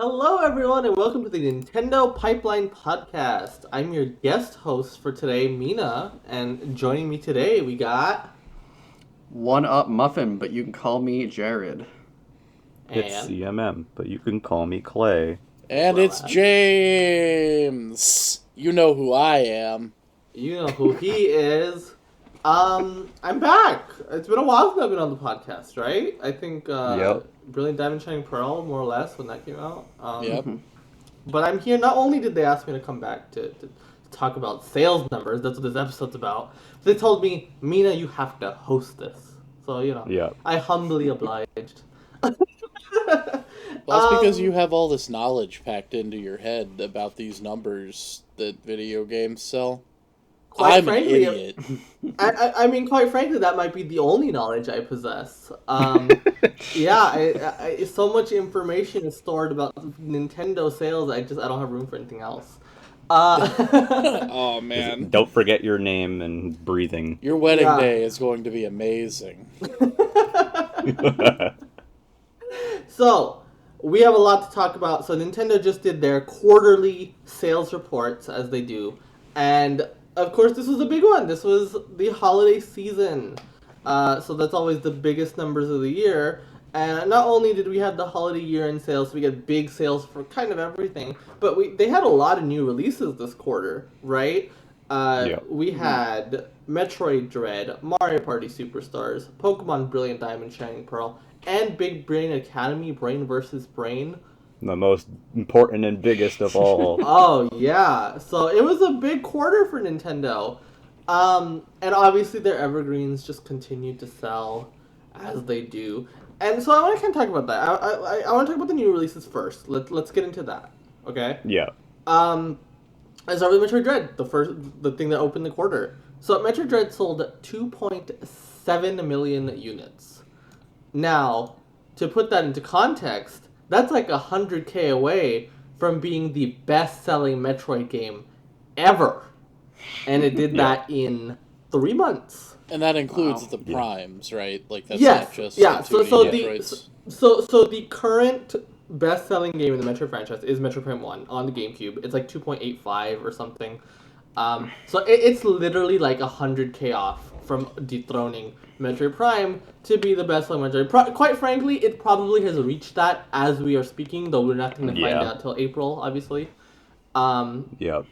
Hello, everyone, and welcome to the Nintendo Pipeline Podcast. I'm your guest host for today, Mina, and joining me today, we got... One Up Muffin, but you can call me Jared. It's CMM, but you can call me Clay. And it's James! You know who I am. You know who he is. I'm back. It's been a while since I've been on the podcast, right? I think, Yep. Brilliant Diamond Shining Pearl, more or less, when that came out. Yep. But I'm here, not only did they ask me to come back to talk about sales numbers, that's what this episode's about, they told me, Mina, you have to host this. So, Yep. I humbly obliged. Well, that's because you have all this knowledge packed into your head about these numbers that video games sell. I'm frankly, an idiot. I mean, quite frankly, that might be the only knowledge I possess. Yeah, so much information is stored about Nintendo sales, I don't have room for anything else. Oh, man. Don't forget your name and breathing. Your wedding day is going to be amazing. So, we have a lot to talk about. So, Nintendo just did their quarterly sales reports, as they do. And, of course, this was a big one. This was the holiday season. So, that's always the biggest numbers of the year. And not only did we have the holiday year-end sales, we get big sales for kind of everything, but they had a lot of new releases this quarter, right? We had Metroid Dread, Mario Party Superstars, Pokemon Brilliant Diamond Shining Pearl, and Big Brain Academy, Brain vs. Brain. The most important and biggest of all. Oh, yeah. So it was a big quarter for Nintendo. And obviously their evergreens just continued to sell as they do. And so I want to kind of talk about that. I want to talk about the new releases first. Let's get into that, okay? Yeah. I start with Metroid Dread, the thing that opened the quarter. So Metroid Dread sold 2.7 million units. Now, to put that into context, that's like 100K away from being the best-selling Metroid game ever. And it did that in 3 months. And that includes the primes, right? Like, that's Yes, not just yeah. the 2D Metroids. So the current best-selling game in the Metroid franchise is Metroid Prime 1 on the GameCube. It's like 2.85 or something. So it's literally like 100K off from dethroning Metroid Prime to be the best-selling Metroid. Quite frankly, it probably has reached that as we are speaking, though we're not going to find out till April, obviously. But yeah,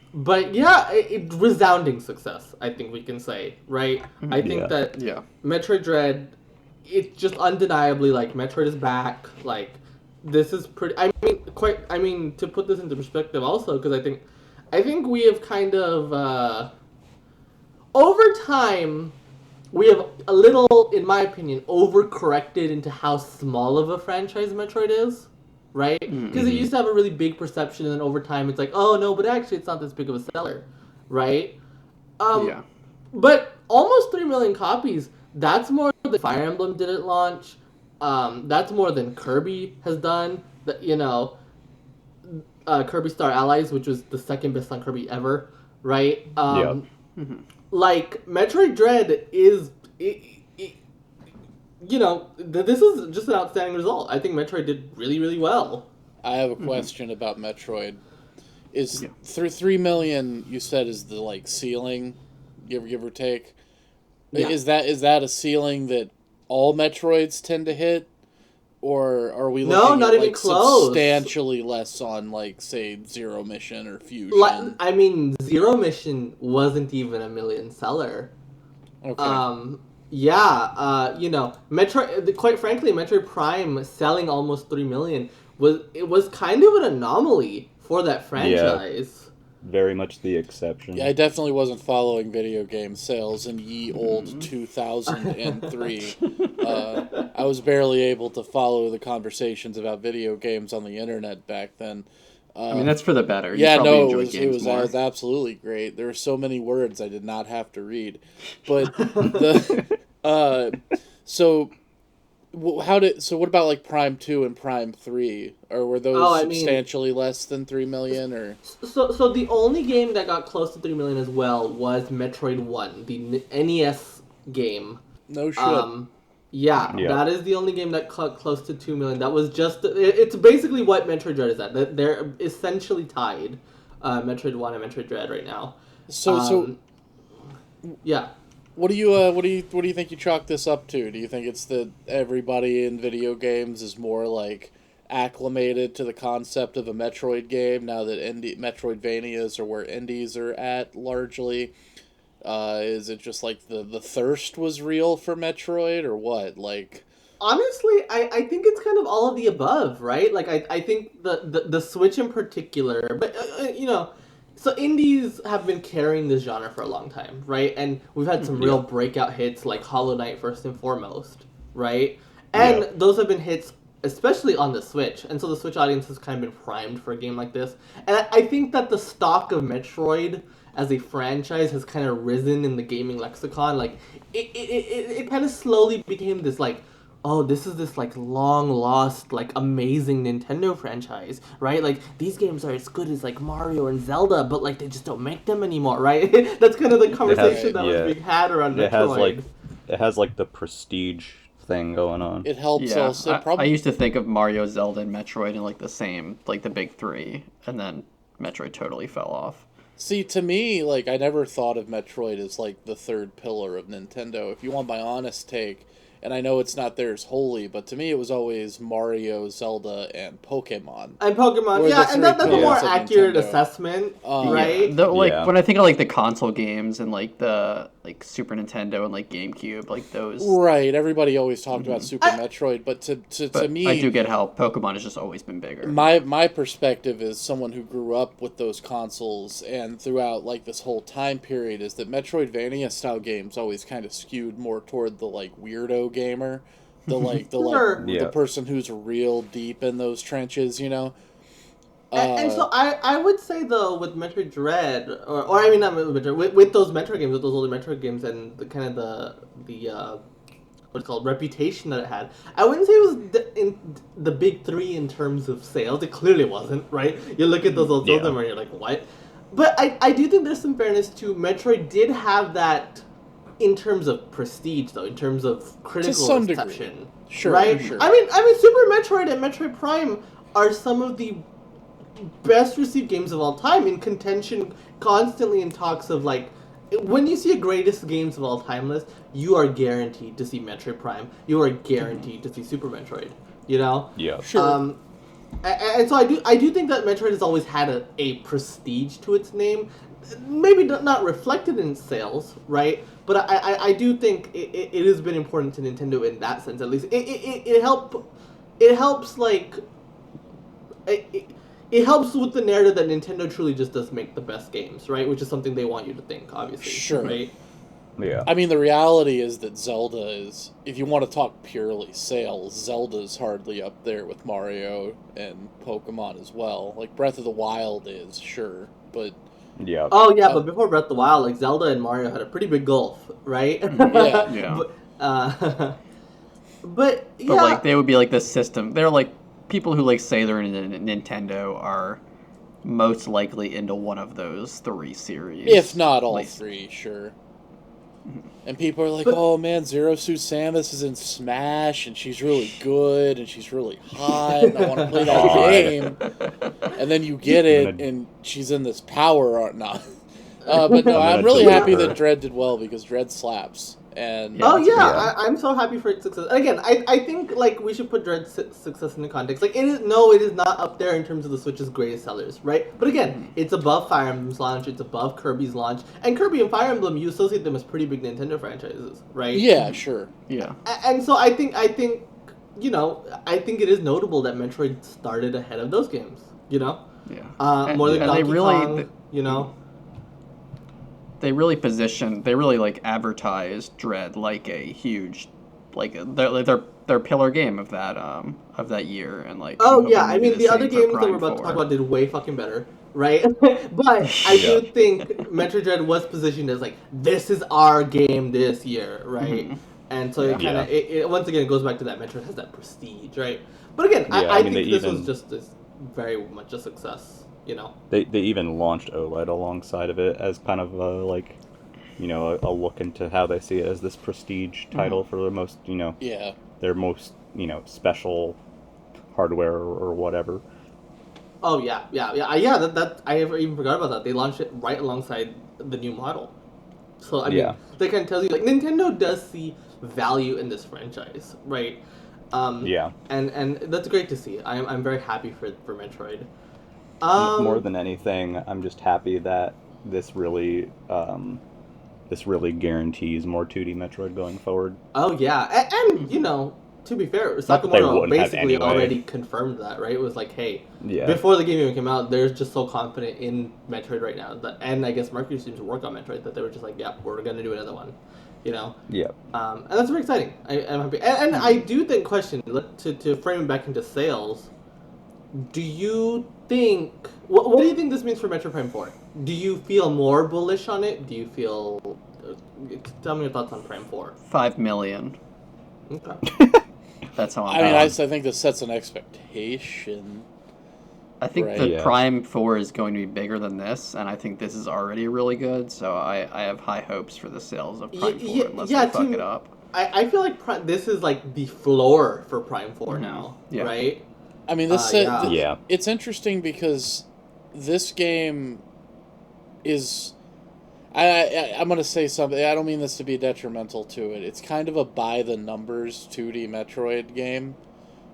resounding success, I think we can say, right? I think that Metroid Dread, it's just undeniably like Metroid is back. Like, this is pretty. I mean, to put this into perspective, also because I think we have kind of over time, we have a little, in my opinion, overcorrected into how small of a franchise Metroid is. Right? Because it used to have a really big perception, and then over time it's like, oh no, but actually it's not this big of a seller, right? But almost 3 million copies, that's more than Fire Emblem did at launch, that's more than Kirby has done, Kirby Star Allies, which was the second best on Kirby ever, right? Like, Metroid Dread is... this is just an outstanding result. I think Metroid did really, really well. I have a question about Metroid. Is 3 million, you said, is the like ceiling, give or take? Yeah. Is that a ceiling that all Metroids tend to hit? Or are we looking at like substantially less on, like, say, Zero Mission or Fusion? I mean, Zero Mission wasn't even a million seller. Okay. Metroid. Quite frankly, Metroid Prime selling almost 3 million was kind of an anomaly for that franchise. Yeah, very much the exception. Yeah, I definitely wasn't following video game sales in ye old 2003. I was barely able to follow the conversations about video games on the internet back then. I mean, that's for the better. It was absolutely great. There were so many words I did not have to read. But so what about like Prime 2 and Prime 3? Or were those substantially less than 3 million? Or so the only game that got close to 3 million as well was Metroid 1, the NES game. No shit. Yeah, that is the only game that cut close to 2 million. That was just... It's basically what Metroid Dread is at. They're essentially tied, Metroid 1 and Metroid Dread right now. Yeah. What do you think you chalk this up to? Do you think it's that everybody in video games is more like acclimated to the concept of a Metroid game now that Metroidvanias are where indies are at largely? Is it just like the thirst was real for Metroid or what? Like, honestly, I think it's kind of all of the above, right? Like I think the Switch in particular, but so indies have been carrying this genre for a long time, right? And we've had some real breakout hits like Hollow Knight first and foremost, right? And those have been hits especially on the Switch. And so the Switch audience has kind of been primed for a game like this. And I think that the stock of Metroid as a franchise has kind of risen in the gaming lexicon. Like, it kind of slowly became this, like, oh, this is this, like, long-lost, like, amazing Nintendo franchise, right? Like, these games are as good as, like, Mario and Zelda, but, like, they just don't make them anymore, right? That's kind of the conversation that was being had around Metroid. It has, like, the prestige thing going on. It helps also. I used to think of Mario, Zelda, and Metroid in, like, the same, like, the big three, and then Metroid totally fell off. See, to me, like, I never thought of Metroid as, like, the third pillar of Nintendo. If you want my honest take, and I know it's not theirs wholly, but to me it was always Mario, Zelda, and Pokemon. And Pokemon, yeah, and that's a more accurate assessment, right? Yeah. When I think of, like, the console games and, like, the, like, Super Nintendo and, like, GameCube, like, those... Right, everybody always talked about Super Metroid, but to me... I do get how Pokemon has just always been bigger. My perspective as someone who grew up with those consoles and throughout, like, this whole time period is that Metroidvania-style games always kind of skewed more toward the, like, weirdo gamer, the person who's real deep in those trenches, you know. And so I would say though with Metroid Dread, or I mean not with Metroid, with those Metroid games, with those older Metroid games, and the kind of the what's called reputation that it had, I wouldn't say it was in the big three in terms of sales. It clearly wasn't, right? You look at those old and you're like, what? But I do think there's some fairness to Metroid did have that. In terms of prestige, though, in terms of critical reception, degree. Sure, right? Sure. I mean, Super Metroid and Metroid Prime are some of the best received games of all time, in contention, constantly in talks of like, when you see a greatest games of all time list, you are guaranteed to see Metroid Prime. You are guaranteed to see Super Metroid. You know? Yeah. Sure. And so I do think that Metroid has always had a prestige to its name, maybe not reflected in sales, right? But I do think it has been important to Nintendo in that sense, at least. It helps like it helps with the narrative that Nintendo truly just does make the best games, right? Which is something they want you to think, obviously. Sure. Right? Yeah. I mean, the reality is that Zelda is, if you want to talk purely sales, Zelda's hardly up there with Mario and Pokemon as well. Like, Breath of the Wild is, sure, but... Yeah. Oh, yeah, but before Breath of the Wild, like, Zelda and Mario had a pretty big gulf, right? Yeah. But like, they would be, like, the system. They're, like, people who, like, say they're in Nintendo are most likely into one of those three series. If not all three, sure. And people are like, oh man, Zero Suit Samus is in Smash, and she's really good, and she's really hot, and I want to play that game. And then you get it, and she's in this power art. No. But no, I'm really happy that Dread did well, because Dread slaps. And I'm so happy for its success. Again, I think like we should put Dread's success into context. Like it is not up there in terms of the Switch's greatest sellers, right? But again, it's above Fire Emblem's launch, it's above Kirby's launch, and Kirby and Fire Emblem, you associate them as pretty big Nintendo franchises, right? Yeah, sure. Yeah. And so I think you know, I think it is notable that Metroid started ahead of those games. You know, more than Donkey Kong, you know. They really like advertised Dread like a huge, like their pillar game of that year, and like. Oh yeah, I mean the other games that we're about to talk about did way fucking better, right? But I do think Metroid Dread was positioned as like, this is our game this year, right? Mm-hmm. And so it kind of once again it goes back to that Metroid has that prestige, right? But again, I think this was just very much a success. You know, they even launched OLED alongside of it as kind of like a look into how they see it as this prestige title for the most, their most, special hardware or whatever. Oh yeah. That I even forgot about that. They launched it right alongside the new model. So I mean, that kind of tells you like Nintendo does see value in this franchise, right? And that's great to see. I'm very happy for Metroid. More than anything, I'm just happy that this really guarantees more 2D Metroid going forward. Oh yeah, and to be fair, Sakamoto basically already confirmed that, right? It was like, hey, before the game even came out, they're just so confident in Metroid right now and I guess Mercury seems to work on Metroid that they were just like, yeah, we're gonna do another one, Yeah. And that's very exciting. I'm happy, and I do think to frame it back into sales. Do you think what do you think this means for Metroid Prime 4? Do you feel more bullish on it? Do you feel? Tell me your thoughts on Prime 4. 5 million. Okay. That's how I think this sets an expectation. I think the Prime 4 is going to be bigger than this, and I think this is already really good, so I have high hopes for the sales of Prime 4 unless they fuck it up. I feel like this is like the floor for Prime 4 now, right? I mean, it's interesting because this game is... I'm going to say something. I don't mean this to be detrimental to it. It's kind of a by-the-numbers 2D Metroid game.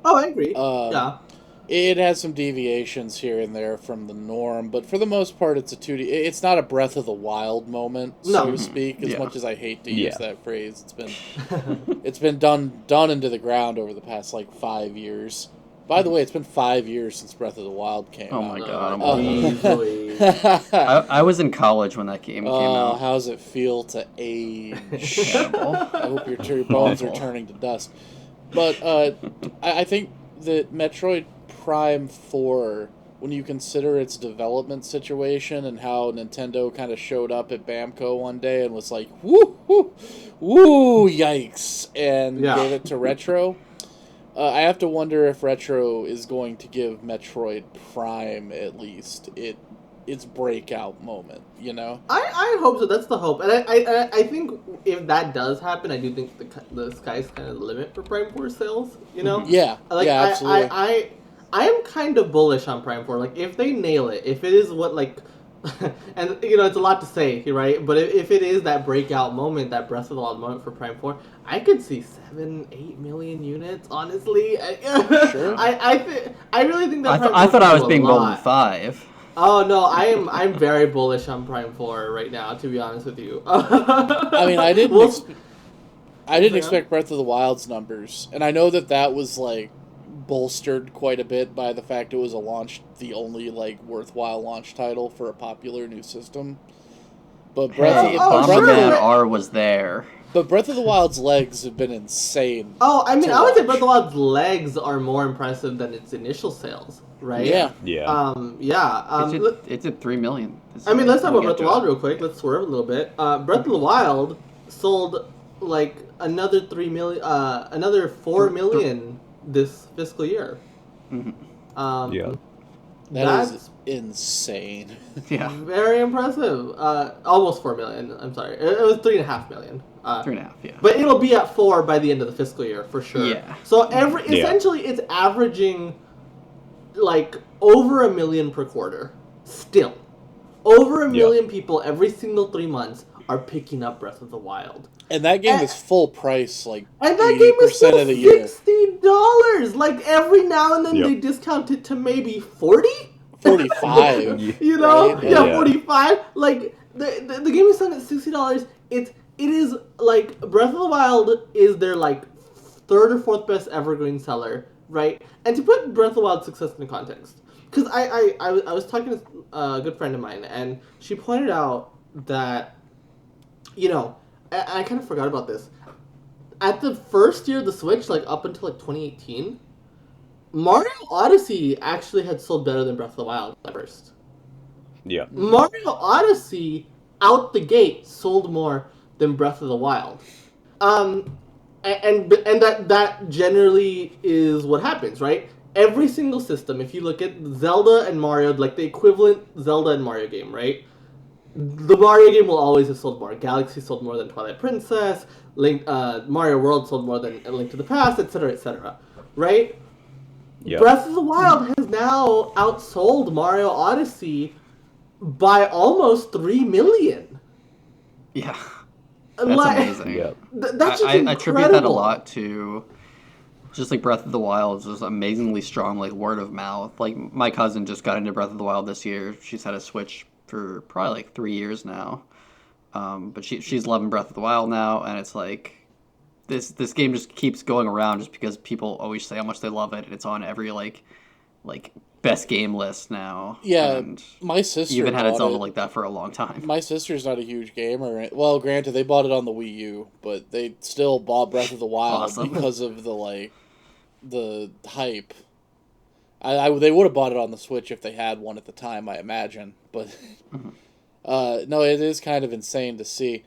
Oh, I agree. It has some deviations here and there from the norm, but for the most part, it's a 2D... It's not a Breath of the Wild moment, so to speak, as much as I hate to use that phrase. It's been done into the ground over the past, 5 years. By the way, it's been 5 years since Breath of the Wild came out. Oh my god, I'm old. I was in college when that game came out. How's it feel to age? I hope your bones are turning to dust. But I think that Metroid Prime 4, when you consider its development situation and how Nintendo kind of showed up at Bamco one day and was like, woo, yikes, and gave it to Retro... I have to wonder if Retro is going to give Metroid Prime, at least, its breakout moment, I hope so. That's the hope. And I think if that does happen, I do think the sky's kind of the limit for Prime 4 sales, Yeah, absolutely. I am kind of bullish on Prime 4. If they nail it, if it is what, and, it's a lot to say, right? But if it is that breakout moment, that Breath of the Wild moment for Prime 4, I could see 7-8 million units, honestly. Sure. I really think that I thought I was being bold with 5. Oh, no, I'm very bullish on Prime 4 right now, to be honest with you. I mean, I didn't expect Breath of the Wild's numbers, and I know that was, bolstered quite a bit by the fact it was the only worthwhile launch title for a popular new system. But Bomberman R was there. But Breath of the Wild's legs have been insane. Oh, I mean, I would say Breath of the Wild's legs are more impressive than its initial sales, right? Yeah. It's at 3 million. Let's talk about Breath of the Wild real quick. Let's swerve a little bit. Breath of the Wild sold another 3 million, another 4 million this fiscal year. That's insane. Yeah. Very impressive. Almost 4 million. I'm sorry. It was 3.5 million. 3.5, yeah. But it'll be at 4 by the end of the fiscal year for sure. Yeah. So essentially it's averaging over 1 million per quarter. Still. Over 1 million people every single 3 months are picking up Breath of the Wild. And that game is full price, and that game is still of the year. $60. Every now and then they discount it to maybe 40? 45. Right? Yeah, 45. The game is selling at $60. It is Breath of the Wild is their third or fourth best evergreen seller, right? And to put Breath of the Wild's success into context, because I was talking to a good friend of mine, and she pointed out that, I kind of forgot about this. At the first year of the Switch, up until 2018, Mario Odyssey actually had sold better than Breath of the Wild at first. Yeah. Mario Odyssey, out the gate, sold more than Breath of the Wild. And that generally is what happens, right? Every single system, if you look at Zelda and Mario, the equivalent Zelda and Mario game, right? the Mario game will always have sold more. Galaxy sold more than Twilight Princess. Mario World sold more than A Link to the Past, etc., etc. Right? Yep. Breath of the Wild has now outsold Mario Odyssey by almost 3 million. Yeah. That's amazing. Yep. That's just incredible. I attribute that a lot to just like Breath of the Wild is just amazingly strong, like word of mouth. Like my cousin just got into Breath of the Wild this year. She's had a Switch for probably like 3 years now. But she's loving Breath of the Wild now, and it's like this game just keeps going around just because people always say how much they love it, and it's on every like best game list now. Yeah, and my sister even had a Zelda like that for a long time. My sister's not a huge gamer. Well, granted, they bought it on the Wii U, but they still bought Breath of the Wild because of the hype. They would have bought it on the Switch if they had one at the time, I imagine. But no, it is kind of insane to see.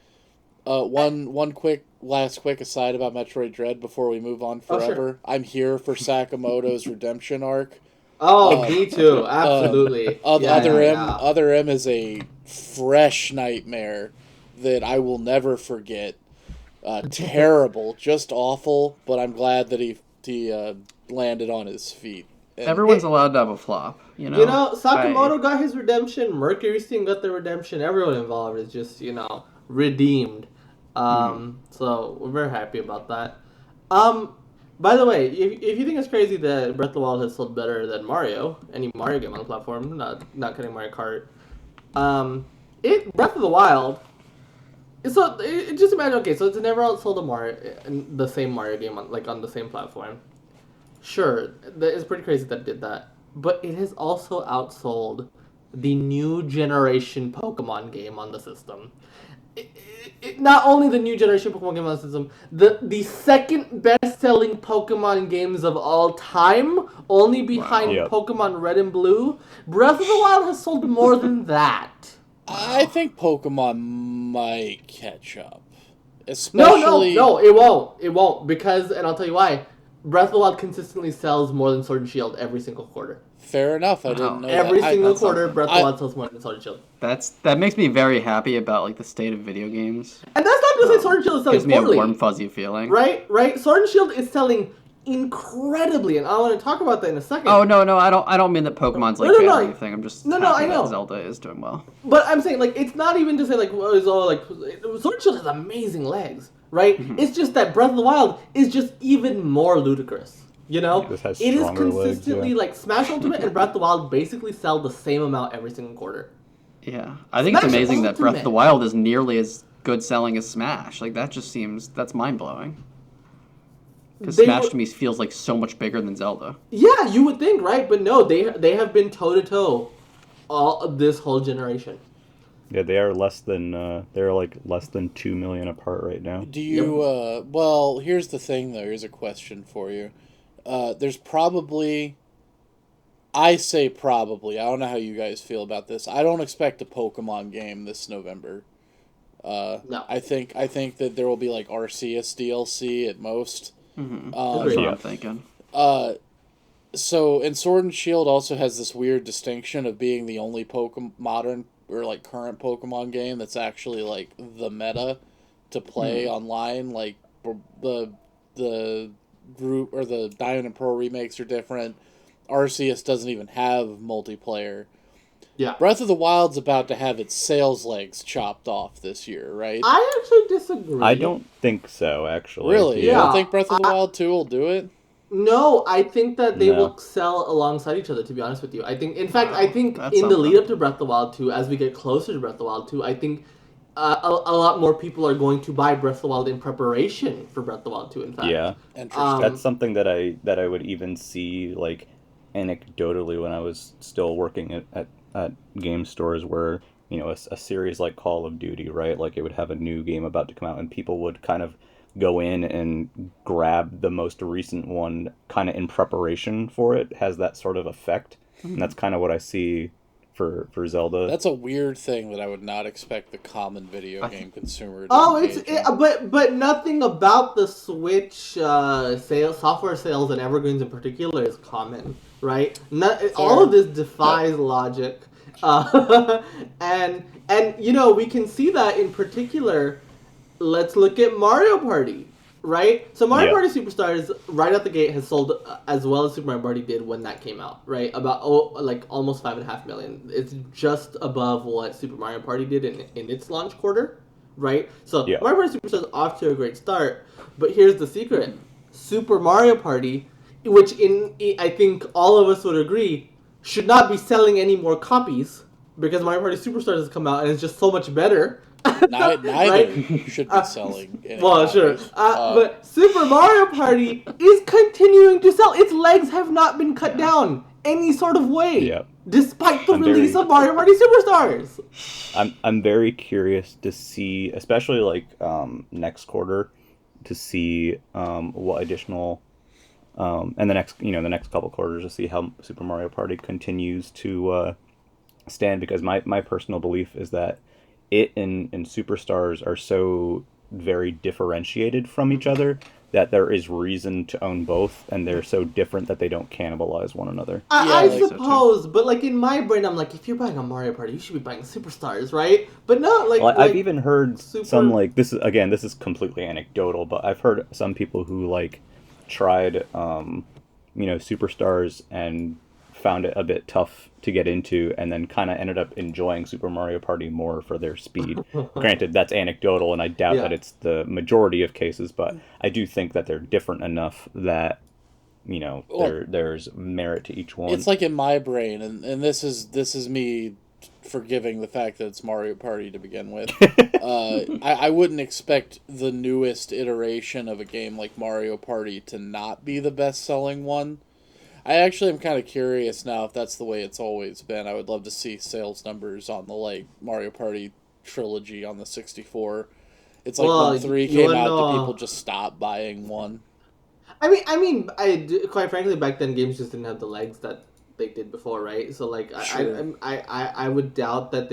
One last quick aside about Metroid Dread before we move on forever. Oh, sure. I'm here for Sakamoto's redemption arc. Oh, me too. Absolutely. Other M is a fresh nightmare that I will never forget. Terrible, just awful. But I'm glad that he landed on his feet. And everyone's allowed to have a flop, you know. Sakamoto got his redemption. Mercury Steam got the redemption. Everyone involved is just redeemed. So we're very happy about that. By the way, if you think it's crazy that Breath of the Wild has sold better than Mario, any Mario game on the platform, not counting Mario Kart, Breath of the Wild. So just imagine, okay, so it's never outsold the same Mario game on the same platform. Sure, it's pretty crazy that it did that, but it has also outsold the new generation Pokemon game on the system. Not only the new generation Pokemon game on the system, the second best-selling Pokemon games of all time, only behind Pokemon Red and Blue. Breath of the Wild has sold more than that. I think Pokemon might catch up. Especially... No, it won't, because, and I'll tell you why, Breath of the Wild consistently sells more than Sword and Shield every single quarter. Fair enough. I didn't know every that. single quarter, Breath of the Wild sells more than Sword and Shield. That makes me very happy about the state of video games. And that's not to say Sword and Shield is selling poorly. Gives me a warm fuzzy feeling. Right. Sword and Shield is selling incredibly, and I want to talk about that in a second. Oh no, I don't mean that Pokemon's bad or anything. I'm just happy I know that Zelda is doing well. But I'm saying it's not even to say Sword and Shield has amazing legs, right? Mm-hmm. It's just that Breath of the Wild is just even more ludicrous. It is consistently legs, Smash Ultimate and Breath of the Wild basically sell the same amount every single quarter. Yeah, I think it's amazing that Breath of the Wild is nearly as good selling as Smash. That's mind blowing. Because Smash to me feels like so much bigger than Zelda. Yeah, you would think, right? But no, they have been toe to toe all of this whole generation. Yeah, they are less than 2 million apart right now. Do you? Well, here's the thing, though. Here's a question for you. There's probably, I say probably, I don't know how you guys feel about this. I don't expect a Pokemon game this November. No. I think that there will be Arceus DLC at most. Mm-hmm. That's what I'm thinking. So, and Sword and Shield also has this weird distinction of being the only modern or current Pokemon game that's actually the meta to play online. The group or the Diamond and Pearl remakes are different. Arceus doesn't even have multiplayer. Yeah. Breath of the Wild's about to have its sales legs chopped off this year, right? I actually disagree. I don't think so, actually. Really? Yeah. You don't think Breath of the Wild 2 will do it? No, I think that they will sell alongside each other, to be honest with you. I think in the lead up to Breath of the Wild 2, as we get closer to Breath of the Wild 2, I think a lot more people are going to buy Breath of the Wild in preparation for Breath of the Wild 2, in fact. Yeah. That's something that I would even see, anecdotally when I was still working at game stores where, a series like Call of Duty, right? It would have a new game about to come out and people would kind of go in and grab the most recent one kind of in preparation for it. Has that sort of effect. Mm-hmm. And that's kind of what I see for Zelda. That's a weird thing that I would not expect the common video game consumer to but nothing about the Switch software sales and Evergreens in particular is common, right? All of this defies logic. And And, you know, we can see that in particular. Let's look at Mario Party, right? So Mario Party Superstars, right out the gate, has sold as well as Super Mario Party did when that came out, right? About, almost 5.5 million. It's just above what Super Mario Party did in its launch quarter, right? So Mario Party Superstars off to a great start, but here's the secret. Super Mario Party, which I think all of us would agree, should not be selling any more copies, because Mario Party Superstars has come out and it's just so much better. Neither right? Should be selling. Well, sure. But Super Mario Party is continuing to sell. Its legs have not been cut down any sort of way, despite the release of Mario Party Superstars. I'm very curious to see, especially like next quarter, to see what additional and the next couple quarters to see how Super Mario Party continues to stand, because my personal belief is that it and Superstars are so very differentiated from each other that there is reason to own both, and they're so different that they don't cannibalize one another. I suppose, so but like in my brain, I'm like, if you're buying a Mario Party, you should be buying Superstars, right? But no, I've even heard some, like, this is completely anecdotal, but I've heard some people who like tried Superstars and found it a bit tough to get into, and then kind of ended up enjoying Super Mario Party more for their speed. Granted, that's anecdotal, and I doubt that it's the majority of cases, but I do think that they're different enough that, there's merit to each one. It's like in my brain, and this is me forgiving the fact that it's Mario Party to begin with. I wouldn't expect the newest iteration of a game like Mario Party to not be the best-selling one. I actually am kind of curious now if that's the way it's always been. I would love to see sales numbers on the Mario Party trilogy on the 64. It's like when 3 came out, do people just stop buying 1? I mean, quite frankly, back then games just didn't have the legs that they did before, right? So I would doubt that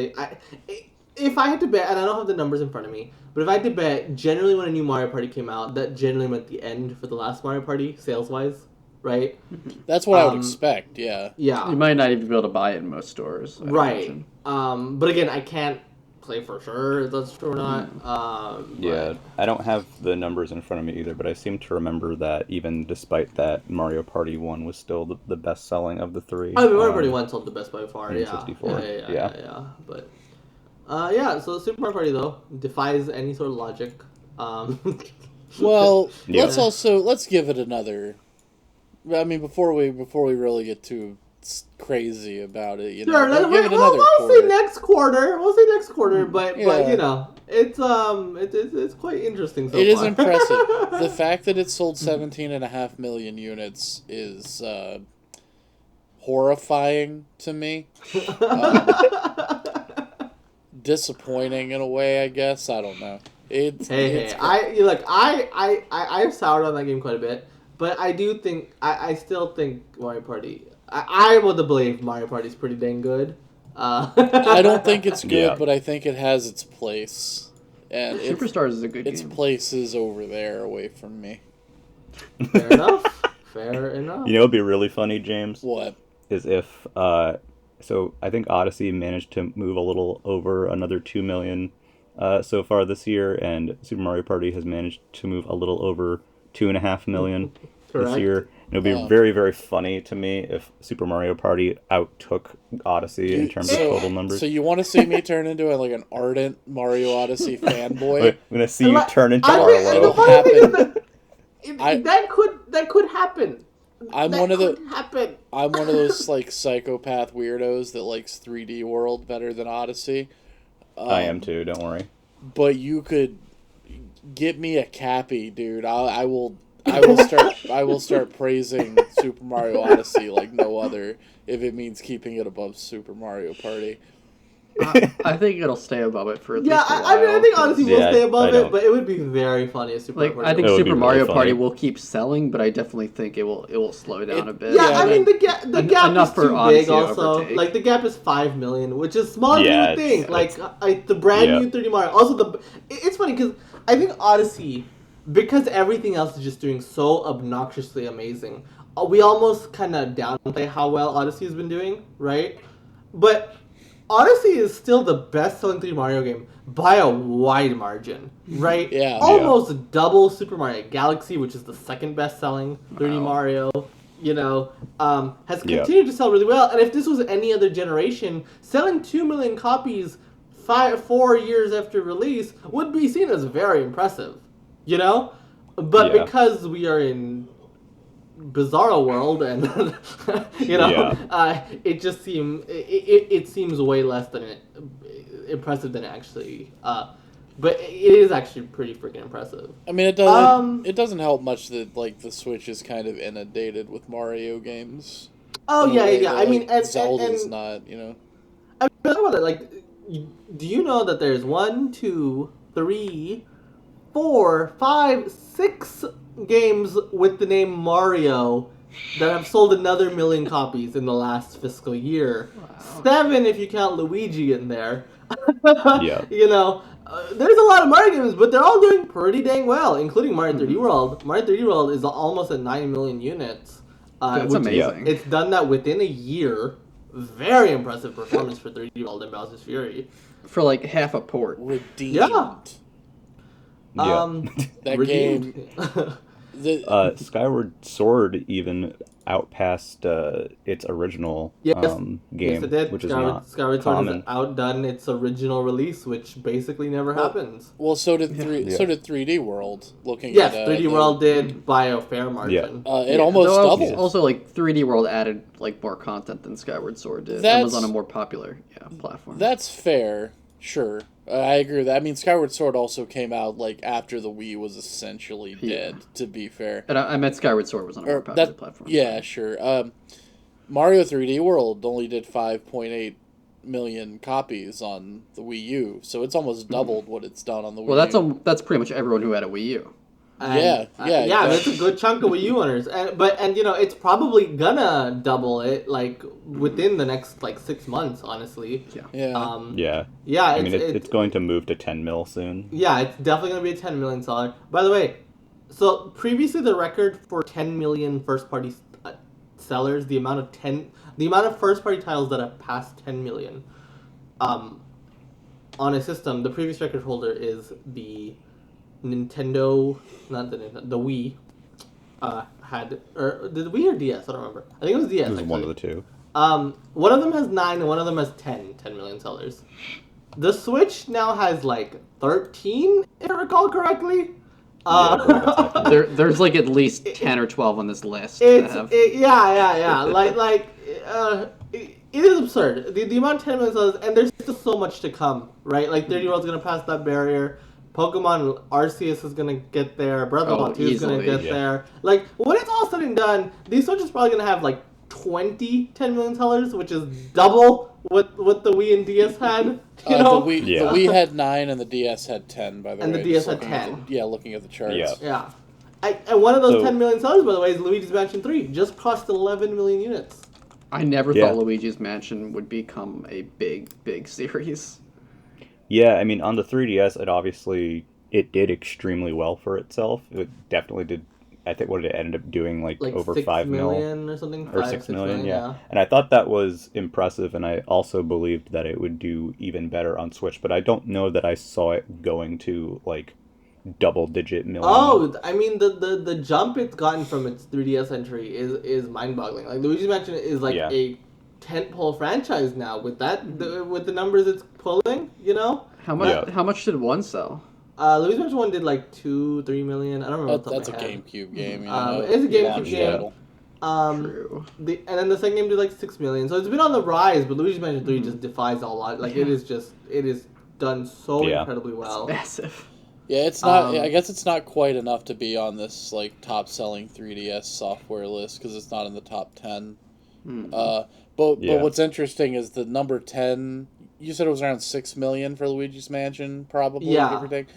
if I had to bet, and I don't have the numbers in front of me, but if I had to bet, generally when a new Mario Party came out, that generally meant the end for the last Mario Party sales wise. Right? That's what I would expect, yeah. Yeah. You might not even be able to buy it in most stores. Right. But again, I can't say for sure if that's true or not. I don't have the numbers in front of me either, but I seem to remember that even despite that, Mario Party 1 was still the best selling of the 3. I mean, Mario Party 1 sold the best by far, 64. Yeah. But, so Super Mario Party, though, defies any sort of logic. Well, let's give it another... I mean, before we really get too crazy about it, we'll see next quarter. But it's quite interesting. So it is impressive. The fact that it sold 17.5 million units is horrifying to me. Disappointing in a way, I guess. I don't know. I've soured on that game quite a bit. But I do think, I still think Mario Party, I would believe Mario Party is pretty dang good. I don't think it's good, but I think it has its place. And Superstars is a good game. Its place is over there, away from me. Fair enough. It'd be really funny, James? What? Is if, so I think Odyssey managed to move a little over another 2 million so far this year, and Super Mario Party has managed to move a little over 2.5 million this year. It would be very, very funny to me if Super Mario Party outtook Odyssey in terms of total numbers. So you want to see me turn into an ardent Mario Odyssey fanboy? I'm going to see you turn into Arlo. It'll happen. That could happen. I'm one of those psychopath weirdos that likes 3D World better than Odyssey. I am too, don't worry. But you could get me a Cappy, dude. I will start praising Super Mario Odyssey like no other if it means keeping it above Super Mario Party. I think it'll stay above it for at least a while. I think Odyssey will stay above it, but it would be very funny if Super Mario Party. I think Super Mario Party will keep selling, but I definitely think it will slow down a bit. I mean the gap is too big. Also, the gap is 5 million, which is smaller than you think. The brand new 3D Mario. Also, it's funny because I think Odyssey, because everything else is just doing so obnoxiously amazing, we almost kind of downplay how well Odyssey has been doing, right? But Odyssey is still the best-selling 3D Mario game by a wide margin, right? Yeah. Almost double Super Mario Galaxy, which is the second best-selling 3D Mario. Has continued to sell really well. And if this was any other generation, selling 2 million copies 4 years after release would be seen as very impressive, But because we are in Bizarro world, and it just it seems way less than impressive than it actually. But it is actually pretty freaking impressive. I mean, it doesn't help much that the Switch is kind of inundated with Mario games. Oh yeah. I mean, Zelda's not, I mean, talk about it. Do you know that there's 1, 2, 3, 4, 5, 6 games with the name Mario that have sold another 1 million copies in the last fiscal year? Wow. 7 if you count Luigi in there. There's a lot of Mario games, but they're all doing pretty dang well, including Mario 3D World. Mario 3D World is almost at 9 million units. That's amazing. It's done that within a year. Very impressive performance for 3D World and Bowser's Fury. For half a port. Redeemed. Yeah. That redeemed. game. Skyward Sword even outpassed its original game, yes, it did. which is not Skyward Sword common. Has outdone its original release, which basically never happens. Well, so did 3D World. Yes, 3D World did by a fair margin. It almost doubled. Also, 3D World added more content than Skyward Sword did. That was on a more popular platform. That's fair. Sure. I agree with that. I mean, Skyward Sword also came out after the Wii was essentially dead, to be fair. And I meant Skyward Sword was on a more popular platform. Yeah, sure. Mario 3D World only did 5.8 million copies on the Wii U, so it's almost doubled what it's done on the Wii U. Well, that's pretty much everyone who had a Wii U. Yeah, that's a good chunk of Wii U owners, but it's probably gonna double it within the next 6 months, honestly. I mean, it's going to move to 10 mil soon. Yeah, it's definitely gonna be a 10 million seller. By the way, so previously the record for 10 million first party sellers, the amount of first party titles that have passed 10 million, on a system, the previous record holder is the Nintendo, not the Nintendo, the Wii, or the Wii or DS? I don't remember. I think it was DS. It was one of the two. One of them has 9 and one of them has 10 million sellers. The Switch now has 13, if I recall correctly. There's at least 10 or 12 on this list. It is absurd. The amount of 10 million sellers, and there's still so much to come, right? 30 World's gonna pass that barrier. Pokemon Arceus is gonna get there. Breath of the Wild 2 is gonna get there. When it's all said and done, the Switch is probably gonna have 20 10 million sellers, which is double what the Wii and DS had. The Wii had 9 and the DS had 10. By the way, and the DS had 10. Looking at the charts. Yeah. And one of those 10 million sellers, by the way, is Luigi's Mansion 3. Just crossed 11 million units. I never thought Luigi's Mansion would become a big series. Yeah, I mean, on the 3DS, it did extremely well for itself. It definitely did. I think what it ended up doing, over 5 million or something, or 6 million, yeah. And I thought that was impressive, and I also believed that it would do even better on Switch. But I don't know that I saw it going to double-digit million. Oh, I mean, the jump it's gotten from its 3DS entry is mind-boggling. Luigi's Mansion is a tentpole franchise now with with the numbers it's pulling. How much did one sell? Luigi's Mansion 1 did 2-3 million. I don't remember. That's a GameCube game. It's a GameCube game. True. And then the second game did 6 million. So it's been on the rise, but Luigi's Mansion 3 just defies all odds. It is done so incredibly well. It's massive. Yeah, it's not. I guess it's not quite enough to be on this top-selling 3DS software list because it's not in the top 10. But what's interesting is the number 10. You said it was around 6 million for Luigi's Mansion, probably. Yeah. Everything.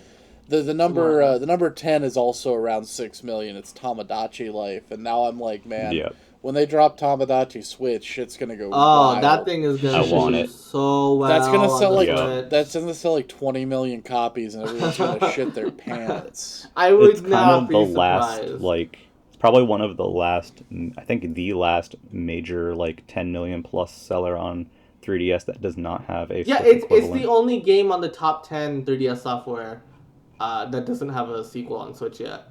The number 10 is also around 6 million. It's Tamagotchi Life, and now I'm man. When they drop Tamagotchi Switch, it's gonna go. Oh, that thing is gonna do so well. That's gonna sell 20 million copies, and everyone's gonna shit their pants. I would not be surprised. It's probably one of the last. I think the last major 10 million plus seller on 3DS that does not have a Yeah, Switch it's equivalent. the only game on the top 10 3DS software that doesn't have a sequel on Switch yet.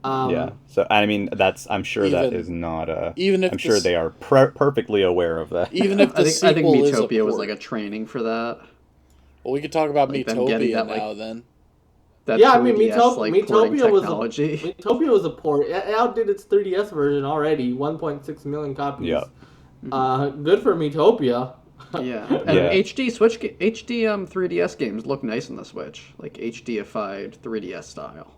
Yeah, so I mean I'm sure that is not even if I'm sure they are perfectly aware of that. Even if the I think sequel is a Miitopia was port. like a training for that. Well, we could talk about Like them getting Miitopia that, like, now then. That Yeah, I mean, 3DS like porting technology. Miitopia was a port. It outdid its 3DS version already, 1.6 million copies. Yeah. Good for Miitopia. Yeah, and HD 3DS games look nice on the Switch, like HDified 3DS style.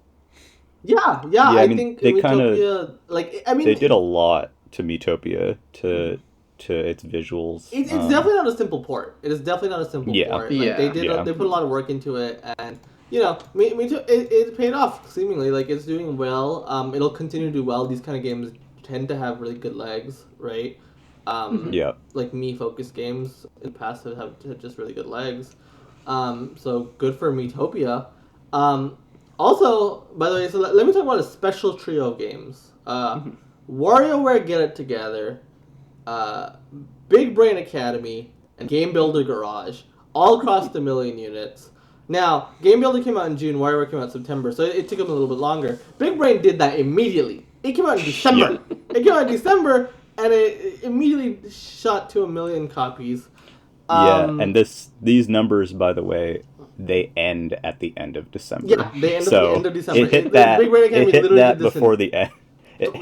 Yeah, I think they Miitopia, they did a lot to Miitopia to its visuals. It's definitely not a simple port. It is definitely not a simple port. Like, they put a lot of work into it, and it paid off seemingly. Like, it's doing well. It'll continue to do well. These kind of games tend to have really good legs, right? Like me-focused games in the past have just really good legs. So good for Miitopia. Also, by the way, so let me talk about a special trio of games. WarioWare Get It Together, Big Brain Academy, and Game Builder Garage, all crossed the million units. Now, Game Builder came out in June, WarioWare came out in September, so it took them a little bit longer. Big Brain did that immediately. It came out in December. It came out in December, and it immediately shot to 1 million copies. And these numbers, by the way, they end at the end of December. Yeah, they end at the end of December. It hit that, Big Brain Academy it hit that before the end. It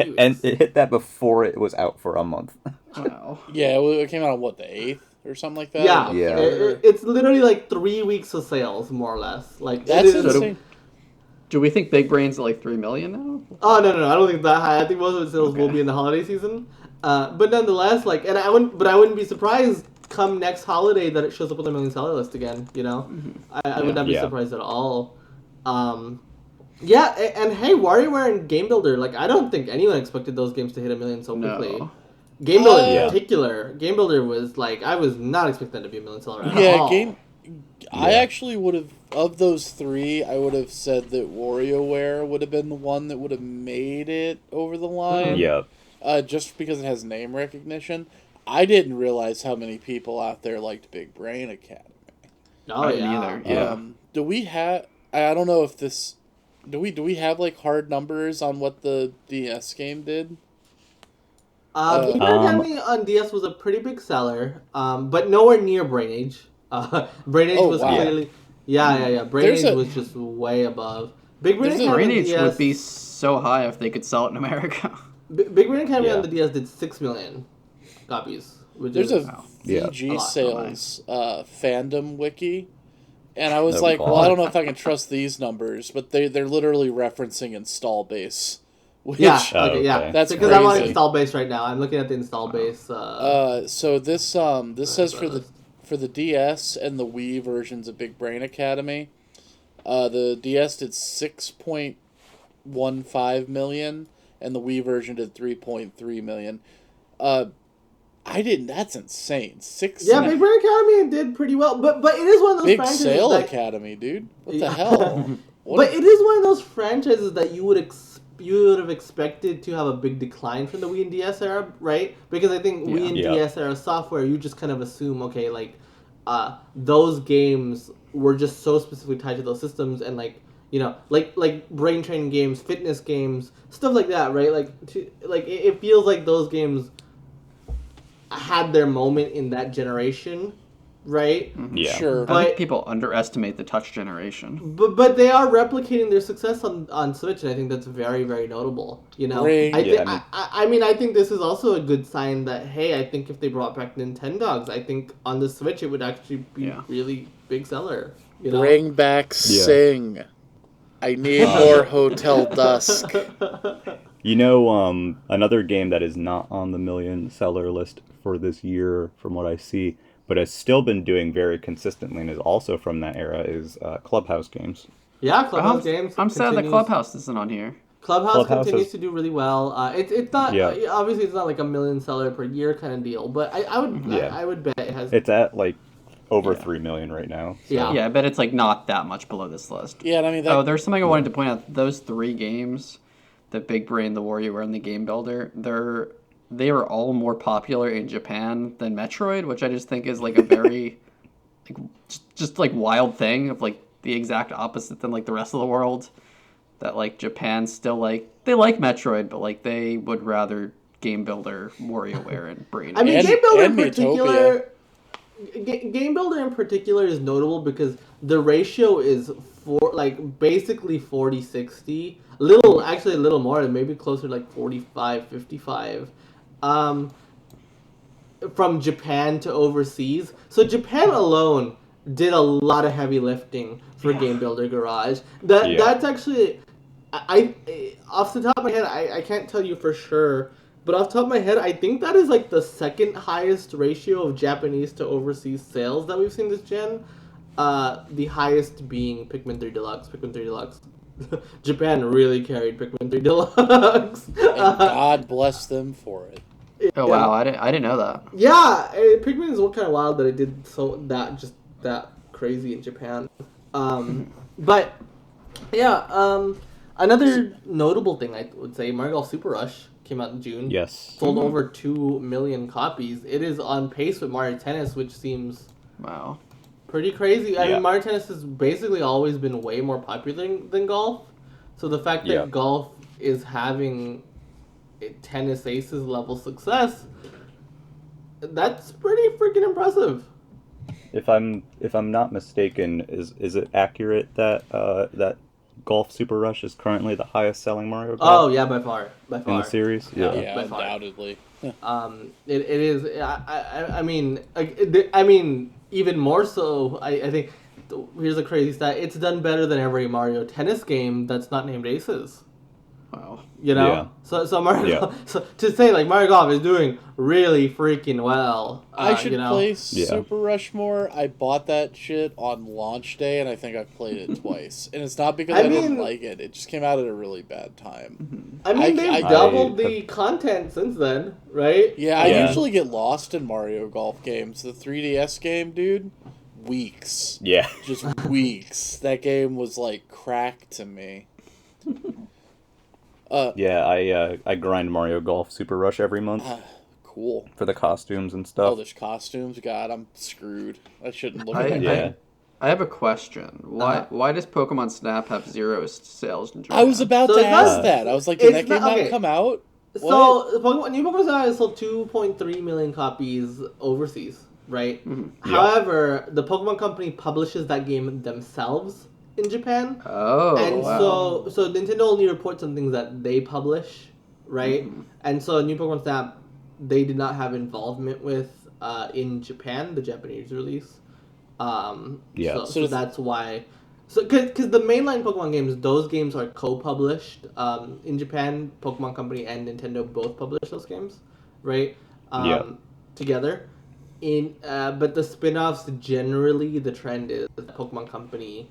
hit that before it was out for a month. Wow. Yeah, it came out on what, the 8th or something like that? Yeah. It's literally like 3 weeks of sales, more or less. Like, that's insane. Do we think Big Brain's at like 3 million now? Oh no, I don't think that high. I think most of its sales will be in the holiday season. But nonetheless, like, and I wouldn't be surprised come next holiday that it shows up on the million seller list again. You know, I would not be surprised at all. Yeah, and hey, WarioWare and Game Builder, like, I don't think anyone expected those games to hit 1 million so quickly. No. Game Builder in particular, Game Builder was like, I was not expecting that to be 1 million seller at all. I actually would have, of those three, I would have said that WarioWare would have been the one that would have made it over the line. Just because it has name recognition. I didn't realize how many people out there liked Big Brain Academy. Oh, yeah. Yeah. Do we have, I don't know if this, do we have like hard numbers on what the DS game did? Big Brain Academy on DS was a pretty big seller, but nowhere near Brain Age. Brain Age was clearly... Yeah. Brain Age was just way above. Big Brain Academy Brain on Age DS, would be so high if they could sell it in America. Big Brain Academy on the DS did 6 million copies. There's a VG sales fandom wiki, and I was like, well, I don't know if I can trust these numbers, but they're literally referencing install base. Which, that's because crazy. I'm on install base right now. I'm looking at the install base. So this says for the DS and the Wii versions of Big Brain Academy, the DS did 6.15 million, and the Wii version did 3.3 million. That's insane. Big Brain Academy did pretty well, but it is one of those Big franchises Sale Academy, dude. What the hell? But it is one of those franchises that you would have expected to have a big decline from the Wii and DS era, right? Because I think Wii and DS era software, you just kind of assume, okay, like, those games were just so specifically tied to those systems, and like, you know, like brain training games, fitness games, stuff like that, right? It feels like those games had their moment in that generation, right? Yeah. Sure. I think people underestimate the touch generation. But they are replicating their success on Switch, and I think that's very, very notable. You know, I think this is also a good sign that, hey, I think if they brought back Nintendogs, I think on the Switch it would actually be really big seller. You know? Bring back Sing. I need more Hotel Dusk. You know, another game that is not on the million seller list for this year, from what I see, but has still been doing very consistently and is also from that era, is Clubhouse Games. Yeah, Clubhouse Games. I'm sad that Clubhouse isn't on here. Clubhouse continues to do really well. It's not obviously it's not like a million seller per year kind of deal, but I would bet it has. It's at like over 3 million right now. So. Yeah, I bet it's like not that much below this list. Yeah, I mean. There's something I wanted to point out. Those 3 games, the Big Brain, the WarioWare, and the Game Builder, they're they are all more popular in Japan than Metroid, which I just think is like a very like just like wild thing of like the exact opposite than like the rest of the world. That like Japan still like they like Metroid, but like they would rather Game Builder, WarioWare, and Brain. I mean, Game Builder in particular. Game Builder in particular is notable because the ratio is basically 40-60. Actually a little more, maybe closer to like 45-55. From Japan to overseas. So Japan alone did a lot of heavy lifting for Game Builder Garage. That's actually I off the top of my head I can't tell you for sure, but off the top of my head I think that is like the second highest ratio of Japanese to overseas sales that we've seen this gen. The highest being Pikmin 3 Deluxe. Japan really carried Pikmin 3 Deluxe. And God bless them for it. Oh wow, I didn't know that. Yeah, Pikmin is kind of wild that it did that crazy in Japan. But yeah, another notable thing I would say, Mario Golf Super Rush came out in June. Yes. Sold over 2 million copies. It is on pace with Mario Tennis, which seems pretty crazy. I mean, Mario Tennis has basically always been way more popular than golf. So the fact that golf is having Tennis Aces level success, that's pretty freaking impressive. If I'm not mistaken, is it accurate that that Golf Super Rush is currently the highest selling Mario Golf? Oh yeah, by far in the series. Yeah, undoubtedly. It is. I mean, even more so. I think here's a crazy stat. It's done better than every Mario Tennis game that's not named Aces. Wow. You know, so Mario Golf, so to say like Mario Golf is doing really freaking well. I should play Super Rush more. I bought that shit on launch day, and I think I've played it twice. And it's not because I didn't like it; it just came out at a really bad time. I mean, they've doubled the content since then, right? Yeah, I usually get lost in Mario Golf games. The 3DS game, dude, weeks. Yeah, just weeks. That game was like crack to me. I grind Mario Golf Super Rush every month. Cool. For the costumes and stuff. Oh, there's costumes? God, I'm screwed. I shouldn't look at that. I have a question. Why does Pokemon Snap have 0 sales in Japan? I was about to ask that. I was like, did that game not come out? So, New Pokemon Snap has sold 2.3 million copies overseas, right? Mm-hmm. However, the Pokemon Company publishes that game themselves in Japan. Oh, and so Nintendo only reports on things that they publish, right? Mm-hmm. And so New Pokemon Snap, they did not have involvement with in Japan, the Japanese release. So that's why. So because the mainline Pokemon games, those games are co-published. In Japan, Pokemon Company and Nintendo both publish those games, right? Together. But the spin-offs, generally the trend is Pokemon Company.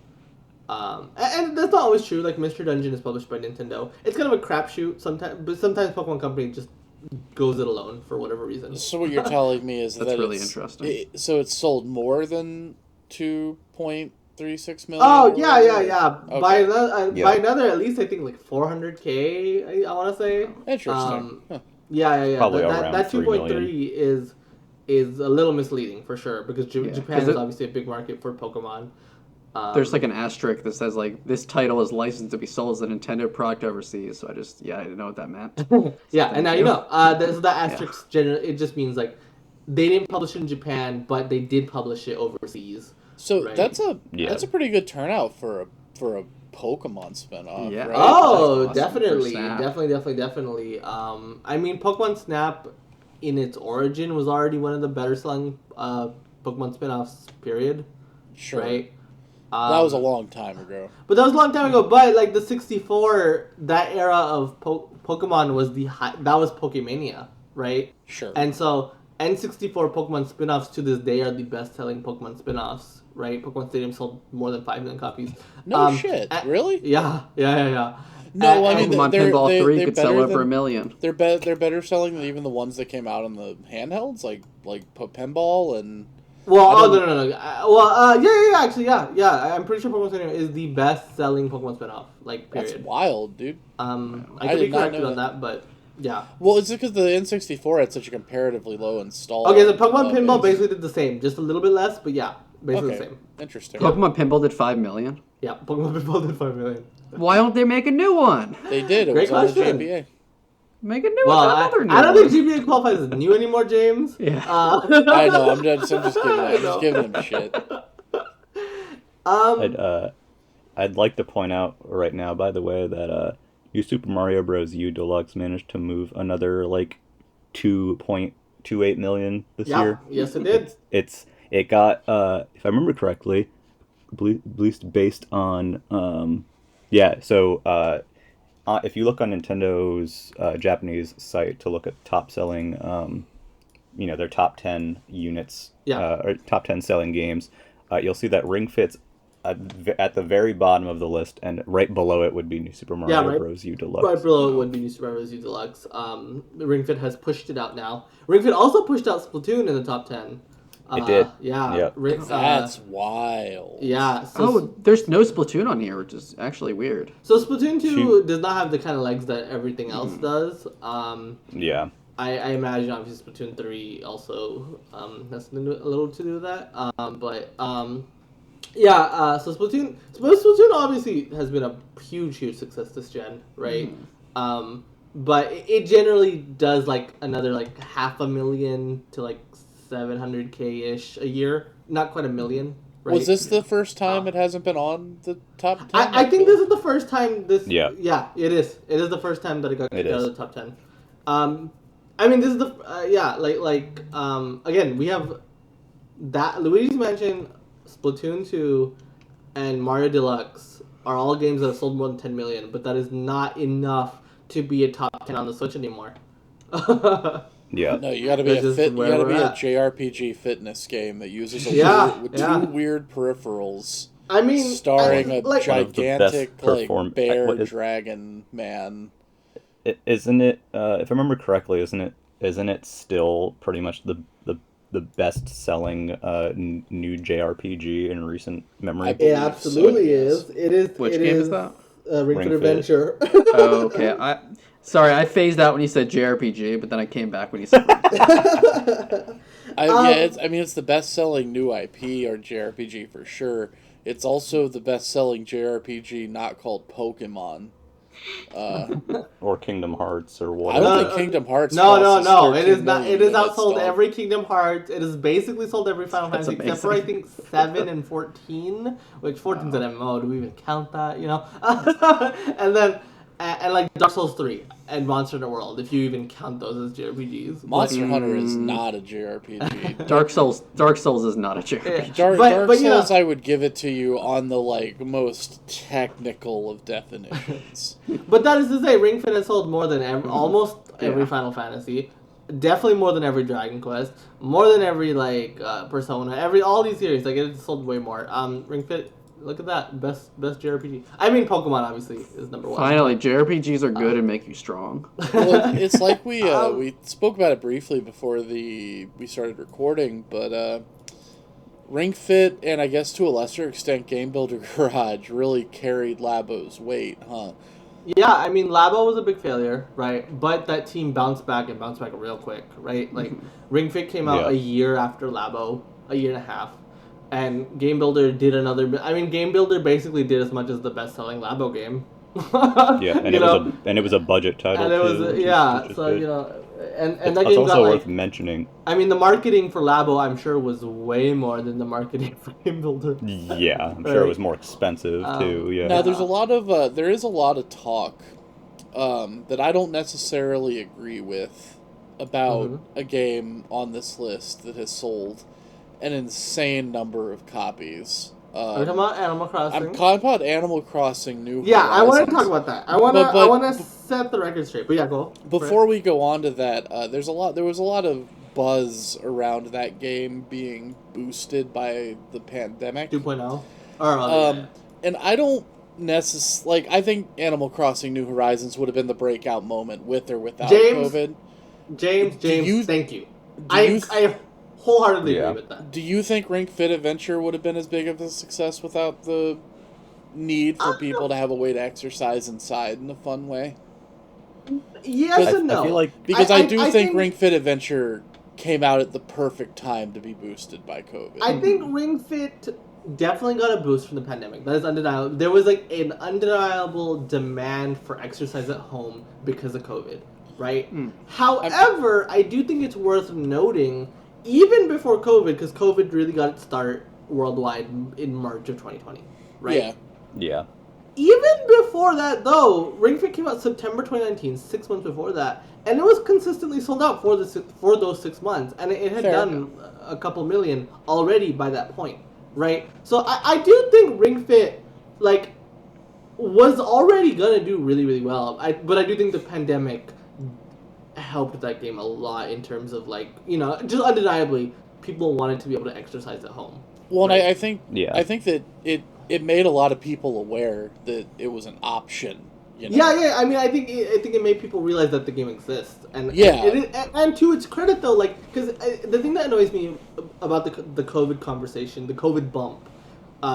And that's not always true. Like Mr. Dungeon is published by Nintendo. It's kind of a crapshoot sometimes, but sometimes Pokemon Company just goes it alone for whatever reason. So what you're telling me is that's really interesting. So it's sold more than 2.36 million. Oh yeah. Okay. By another, at least I think like 400K. I want to say. Interesting. Yeah. Probably that 2.3 is a little misleading for sure because Japan is obviously a big market for Pokemon. There's like an asterisk that says like this title is licensed to be sold as a Nintendo product overseas. So I didn't know what that meant. And now you know. That asterisk generally it just means like they didn't publish it in Japan, but they did publish it overseas. So right? that's a pretty good turnout for a Pokemon spinoff. Yeah. Right? Oh, awesome. Definitely. I mean, Pokemon Snap in its origin was already one of the better selling Pokemon spinoffs. Period. Sure. Right. That was a long time ago. But that was a long time ago. But like the 64, that era of Pokemon was that was Pokemania, right? Sure. And so N64 Pokemon spin-offs to this day are the best-selling Pokemon spin-offs, right? Pokemon Stadium sold more than 5 million copies. No shit, really? Yeah. No, I mean Pokemon Pinball 3 could sell over 1 million. They're better selling than even the ones that came out on the handhelds, like Pinball and. Well, no. Actually, I'm pretty sure Pokemon Stadium is the best-selling Pokemon spin-off, like, period. That's wild, dude. I could be corrected on that, but Yeah. Well, it's because the N64 had such a comparatively low install. Okay, so Pokemon Pinball basically did the same, just a little bit less, but yeah, basically the same. Interesting. Pokemon Pinball did 5 million. Yeah, Pokemon Pinball did 5 million. Why don't they make a new one? They did. It Great was question. on the GBA. Make a new one. Another new I don't one. think GBA qualifies as new anymore, James. Yeah. I know. I'm just giving them shit. I'd like to point out right now, by the way, that New Super Mario Bros. U Deluxe managed to move another like 2.28 million this year. Yes, it did. It got if I remember correctly, at least based on if you look on Nintendo's Japanese site to look at top selling their top 10 units or top 10 selling games, you'll see that Ring Fit's at the very bottom of the list, and right below it would be New Super Mario Bros. U Deluxe. Right below it would be New Super Mario Bros. U Deluxe. Ring Fit has pushed it out now. Ring Fit also pushed out Splatoon in the top 10. It did. Yeah. Yep. That's wild. Yeah. So there's no Splatoon on here, which is actually weird. So Splatoon 2 does not have the kind of legs that everything else does. Yeah. I imagine obviously Splatoon 3 also has a little to do with that. So Splatoon obviously has been a huge success this gen, right? But it generally does like another like 500,000 to like 700K ish a year, not quite a million. Right? Was this the first time it hasn't been on the top 10? I think this is the first time this. Yeah. Yeah, it is. It is the first time that it got kicked out of the top 10. I mean, this is the again, we have that Luigi's Mansion, Splatoon 2, and Mario Deluxe are all games that have sold more than 10 million, but that is not enough to be a top 10 on the Switch anymore. Yeah. No, you got to be a JRPG fitness game that uses two weird peripherals. I mean, starring a gigantic bear dragon man. Isn't it? If I remember correctly, isn't it still pretty much the best-selling new JRPG in recent memory? It absolutely is. It is. Which game is that? Ring Fit Adventure. Oh, okay. I phased out when you said JRPG, but then I came back when you said. It's the best-selling new IP or JRPG for sure. It's also the best-selling JRPG not called Pokemon. Or Kingdom Hearts or whatever. I don't think Kingdom Hearts. No. It is not. It is outsold every Kingdom Hearts. It is basically sold every Final Fantasy except for I think 7 and 14, which 14's an MMO. Do we even count that? You know, and then. And like Dark Souls 3 and Monster Hunter World, if you even count those as JRPGs. Monster Hunter is not a JRPG. Dark Souls is not a JRPG. Dark Souls, I would give it to you on the most technical of definitions. But that is to say, Ring Fit has sold more than almost every Final Fantasy, definitely more than every Dragon Quest, more than every Persona, all these series. Like it's sold way more. Ring Fit. Look at that. Best JRPG. I mean, Pokemon, obviously, is number one. Finally, JRPGs are good and make you strong. Well, it's like we spoke about it briefly before we started recording, but Ring Fit and I guess to a lesser extent Game Builder Garage really carried Labo's weight, huh? Yeah, I mean, Labo was a big failure, right? But that team bounced back real quick, right? Like, Ring Fit came out a year after Labo, a year and a half. And Game Builder did another. I mean, Game Builder basically did as much as the best-selling Labo game. It was a budget title. And it was and that game also got worth mentioning. I mean, the marketing for Labo, I'm sure, was way more than the marketing for Game Builder. Yeah, I'm sure it was more expensive too. Yeah. Now there is a lot of talk that I don't necessarily agree with about a game on this list that has sold an insane number of copies. Are you talking about Animal Crossing? I'm talking about Animal Crossing New Horizons. Yeah, I want to talk about that. I want to set the record straight. But yeah, go. Before we go on to that, there was a lot of buzz around that game being boosted by the pandemic. 2.0. And I don't necessarily I think Animal Crossing New Horizons would have been the breakout moment with or without COVID. James, thank you. I wholeheartedly agree with that. Do you think Ring Fit Adventure would have been as big of a success without the need for people to have a way to exercise inside in a fun way? Yes and no. I feel like because I do think Ring Fit Adventure came out at the perfect time to be boosted by COVID. I think Ring Fit definitely got a boost from the pandemic. That is undeniable. There was like an undeniable demand for exercise at home because of COVID, right? However, I do think it's worth noting, even before COVID, because COVID really got its start worldwide in March of 2020, right? Yeah. Even before that, though, Ring Fit came out September 2019, 6 months before that, and it was consistently sold out for those 6 months, and it had done a couple million already by that point, right? So I do think Ring Fit, like, was already gonna do really, really well. But I do think the pandemic helped that game a lot in terms of, like, you know, just undeniably, people wanted to be able to exercise at home. Well, right? And I think that it made a lot of people aware that it was an option. You know? Yeah. I mean, I think it made people realize that the game exists, and and to its credit though, like, because the thing that annoys me about the COVID conversation, the COVID bump,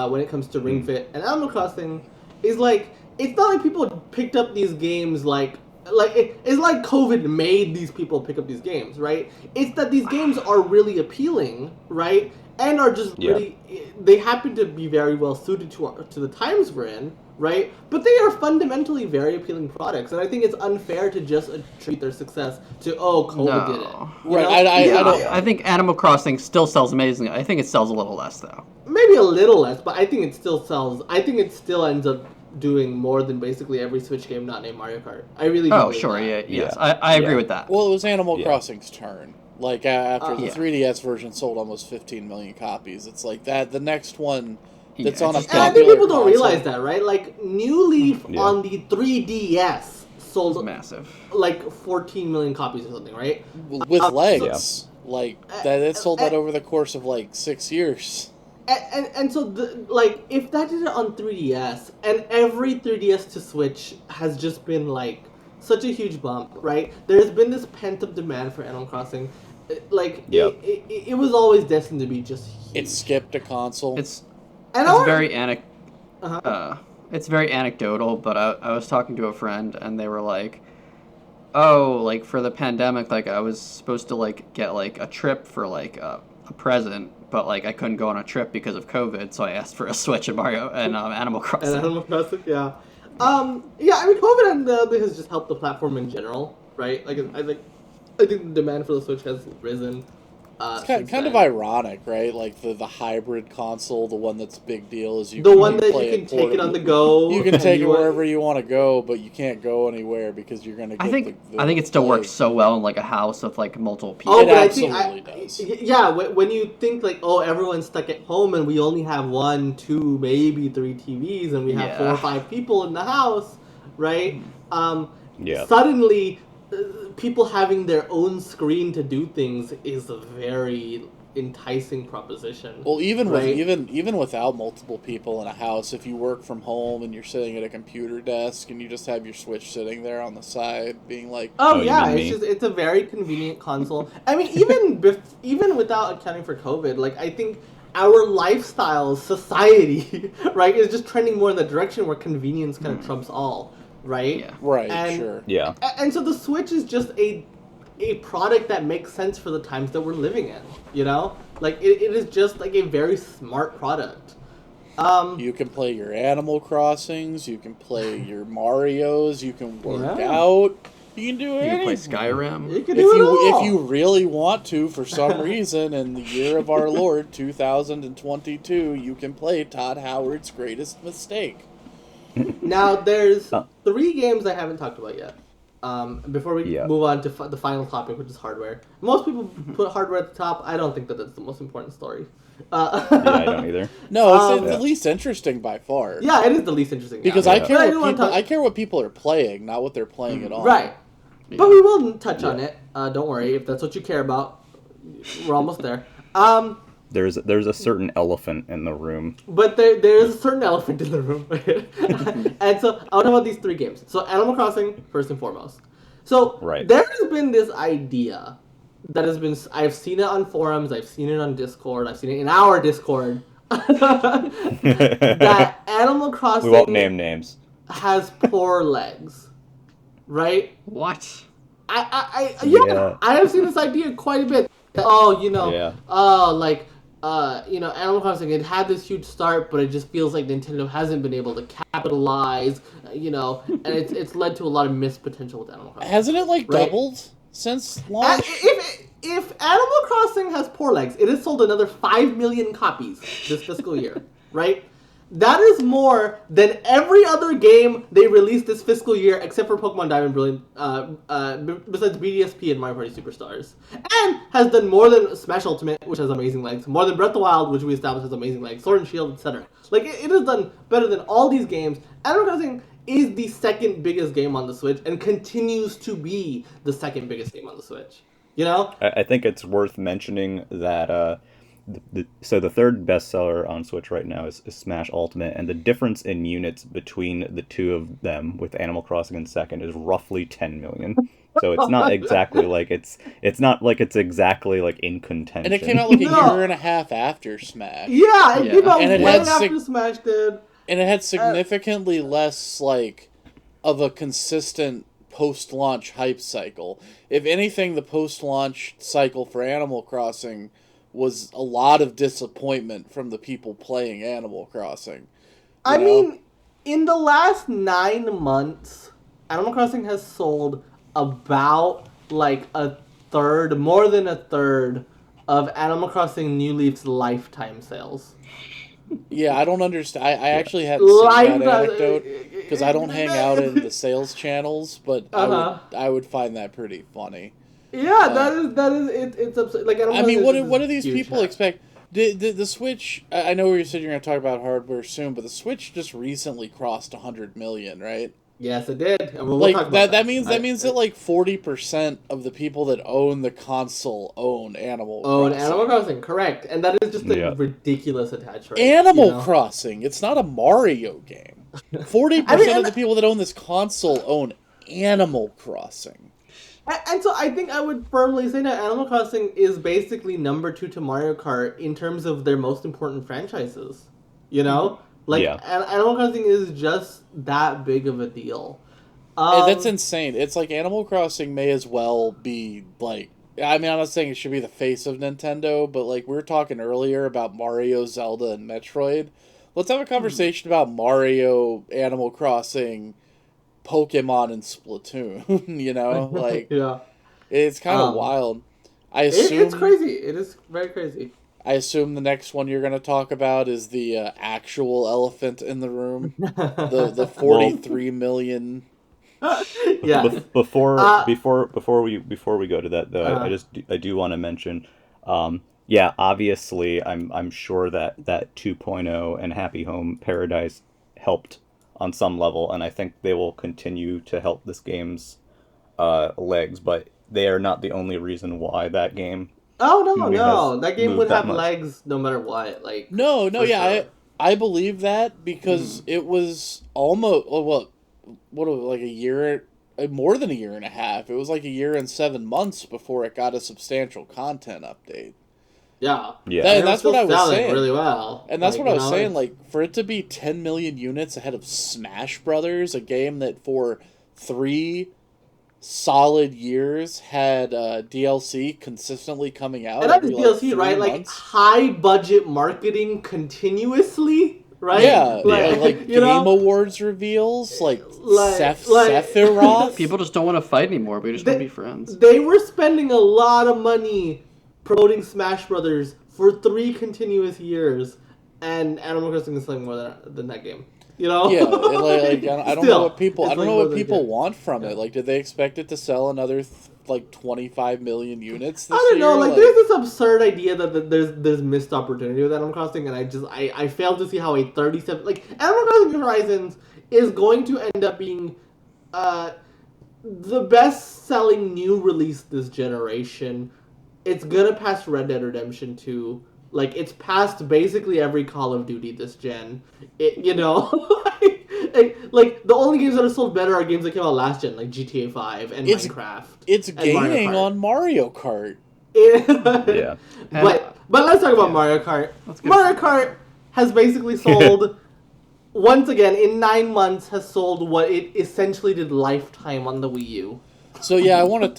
when it comes to Ring Fit and Animal Crossing, is like it's not like people picked up these games it's like COVID made these people pick up these games, right? It's that these games are really appealing, right? And are just really, they happen to be very well suited to the times we're in, right? But they are fundamentally very appealing products, and I think it's unfair to just attribute their success to COVID did it. Right? I think Animal Crossing still sells amazingly. I think it sells a little less though. Maybe a little less, but I think it still sells. I think it still ends up doing more than basically every Switch game not named Mario Kart. I really do. Oh, sure, yes, I agree with that. Well, it was Animal Crossing's turn. Like, after the 3DS version sold almost 15 million copies, it's like that. The next one that's on a popular I think people don't console, realize that, right? Like, New Leaf on the 3DS sold massive, like 14 million copies or something, right? With legs. Like, that sold that over the course of, like, 6 years. And so, like, if that did it on 3DS, and every 3DS to Switch has just been, like, such a huge bump, right? There's been this pent-up demand for Animal Crossing. Like, it was always destined to be just huge. It skipped a console. It's very anecdotal, but I was talking to a friend, and they were like, oh, like, for the pandemic, like, I was supposed to, like, get, like, a trip for, like, a present, but, like, I couldn't go on a trip because of COVID, so I asked for a Switch and Animal Crossing. And Animal Crossing, yeah. I mean, COVID undoubtedly has just helped the platform in general, right? Like, I think the demand for the Switch has risen. It's kind of ironic, right? Like the hybrid console, the one that's big deal is you the can one that you can take it on the go. You can take it wherever you want to go, but you can't go anywhere because you're going to get I think it still works so well in like a house with like multiple people. Oh, it absolutely does. Yeah, when you think like, oh, everyone's stuck at home and we only have 1, 2, maybe 3 TVs and we have 4 or 5 people in the house, right? Suddenly, people having their own screen to do things is a very enticing proposition. Well, even without multiple people in a house, if you work from home and you're sitting at a computer desk and you just have your Switch sitting there on the side, being like, it's a very convenient console. I mean, even without accounting for COVID, like I think our lifestyle, society, right, is just trending more in the direction where convenience kind of trumps all. Right? Yeah. Right, sure. Yeah. And so the Switch is just a product that makes sense for the times that we're living in, you know? Like, it is just, like, a very smart product. You can play your Animal Crossings, you can play your Marios, you can work out, you can do anything. You can play Skyrim. You can do it all. If you really want to, for some reason, in the year of our Lord, 2022, you can play Todd Howard's Greatest Mistake. Now, there's 3 games I haven't talked about yet. Before we move on to the final topic, which is hardware. Most people put hardware at the top. I don't think that that's the most important story. I don't either. No, it's the least interesting by far. Yeah, it is the least interesting. Because I care what people are playing, not what they're playing at all. Right. Yeah. But we will touch on it. Don't worry. If that's what you care about, we're almost there. There's a certain elephant in the room. But there's a certain elephant in the room. And so I'll talk about these 3 games. So Animal Crossing, first and foremost. So there has been this idea that has been, I've seen it on forums, I've seen it on Discord, I've seen it in our Discord, that Animal Crossing we won't name names. has poor legs. right? What? I have seen this idea quite a bit. Animal Crossing, it had this huge start, but it just feels like Nintendo hasn't been able to capitalize, and it's led to a lot of missed potential with Animal Crossing. Hasn't it doubled since launch? If Animal Crossing has poor legs, it has sold another 5 million copies this fiscal year, right? That is more than every other game they released this fiscal year, except for Pokemon Diamond Brilliant, besides BDSP and Mario Party Superstars. And has done more than Smash Ultimate, which has amazing legs, more than Breath of the Wild, which we established has amazing legs, Sword and Shield, etc. It has done better than all these games. Animal Crossing is the second biggest game on the Switch, and continues to be the second biggest game on the Switch. I think it's worth mentioning that... So the third bestseller on Switch right now is Smash Ultimate, and the difference in units between the two of them, with Animal Crossing in second, is roughly 10 million. So it's not exactly exactly in contention. And it came out a year and a half after Smash. Yeah, it came out way after Smash did. And it had significantly less of a consistent post-launch hype cycle. If anything, the post-launch cycle for Animal Crossing was a lot of disappointment from the people playing Animal Crossing. I mean, in the last 9 months, Animal Crossing has sold about a third, more than a third, of Animal Crossing New Leaf's lifetime sales. Yeah, I don't understand. I actually hadn't seen that anecdote because I don't hang out in the sales channels, but I would find that pretty funny. Yeah, that is it's absurd. What do these people expect? The Switch, I know you said you're going to talk about hardware soon, but the Switch just recently crossed 100 million, right? Yes, it did. And we'll talk about that means that 40% of the people that own the console own Animal Crossing, correct. And that is just a ridiculous attach rate. Animal Crossing, it's not a Mario game. 40% of the people that own this console own Animal Crossing. And so I think I would firmly say that Animal Crossing is basically number 2 to Mario Kart in terms of their most important franchises. Animal Crossing is just that big of a deal. That's insane. It's Animal Crossing may as well be I'm not saying it should be the face of Nintendo, but we were talking earlier about Mario, Zelda, and Metroid. Let's have a conversation about Mario, Animal Crossing, Pokemon, and Splatoon. Yeah, it's kind of wild. I assume it's crazy. It is very crazy. I assume the next one you're going to talk about is the actual elephant in the room, the 43 million. Yeah. Before we go to that though, I do want to mention, obviously I'm sure that 2.0 and Happy Home Paradise helped on some level, and I think they will continue to help this game's legs, but they are not the only reason why that game. Oh no! That game would have legs no matter what. I believe that because it was almost a year, more than a year and a half. It was a year and 7 months before it got a substantial content update. Yeah. That's what I was saying. Really well. And that's what I was saying. For it to be 10 million units ahead of Smash Brothers, a game that for 3 solid years had DLC consistently coming out. And not just DLC, right? Months. High budget marketing continuously, right? Yeah, Game Awards reveals, Sephiroth. People just don't want to fight anymore. We just want to be friends. They were spending a lot of money promoting Smash Brothers for 3 continuous years, and Animal Crossing is selling more than that game. Yeah, I don't know what people want from it. Did they expect it to sell another 25 million units this year? I don't know. There's this absurd idea that there's missed opportunity with Animal Crossing, and I fail to see how a 37 Animal Crossing Horizons is going to end up being the best selling new release this generation. It's gonna pass Red Dead Redemption 2. It's past basically every Call of Duty this gen. The only games that are sold better are games that came out last gen, like GTA 5 and Minecraft. It's gaining on Mario Kart. Yeah. But let's talk about Mario Kart. Mario Kart has basically sold once again, in 9 months, has sold what it essentially did Lifetime on the Wii U. So yeah, I want to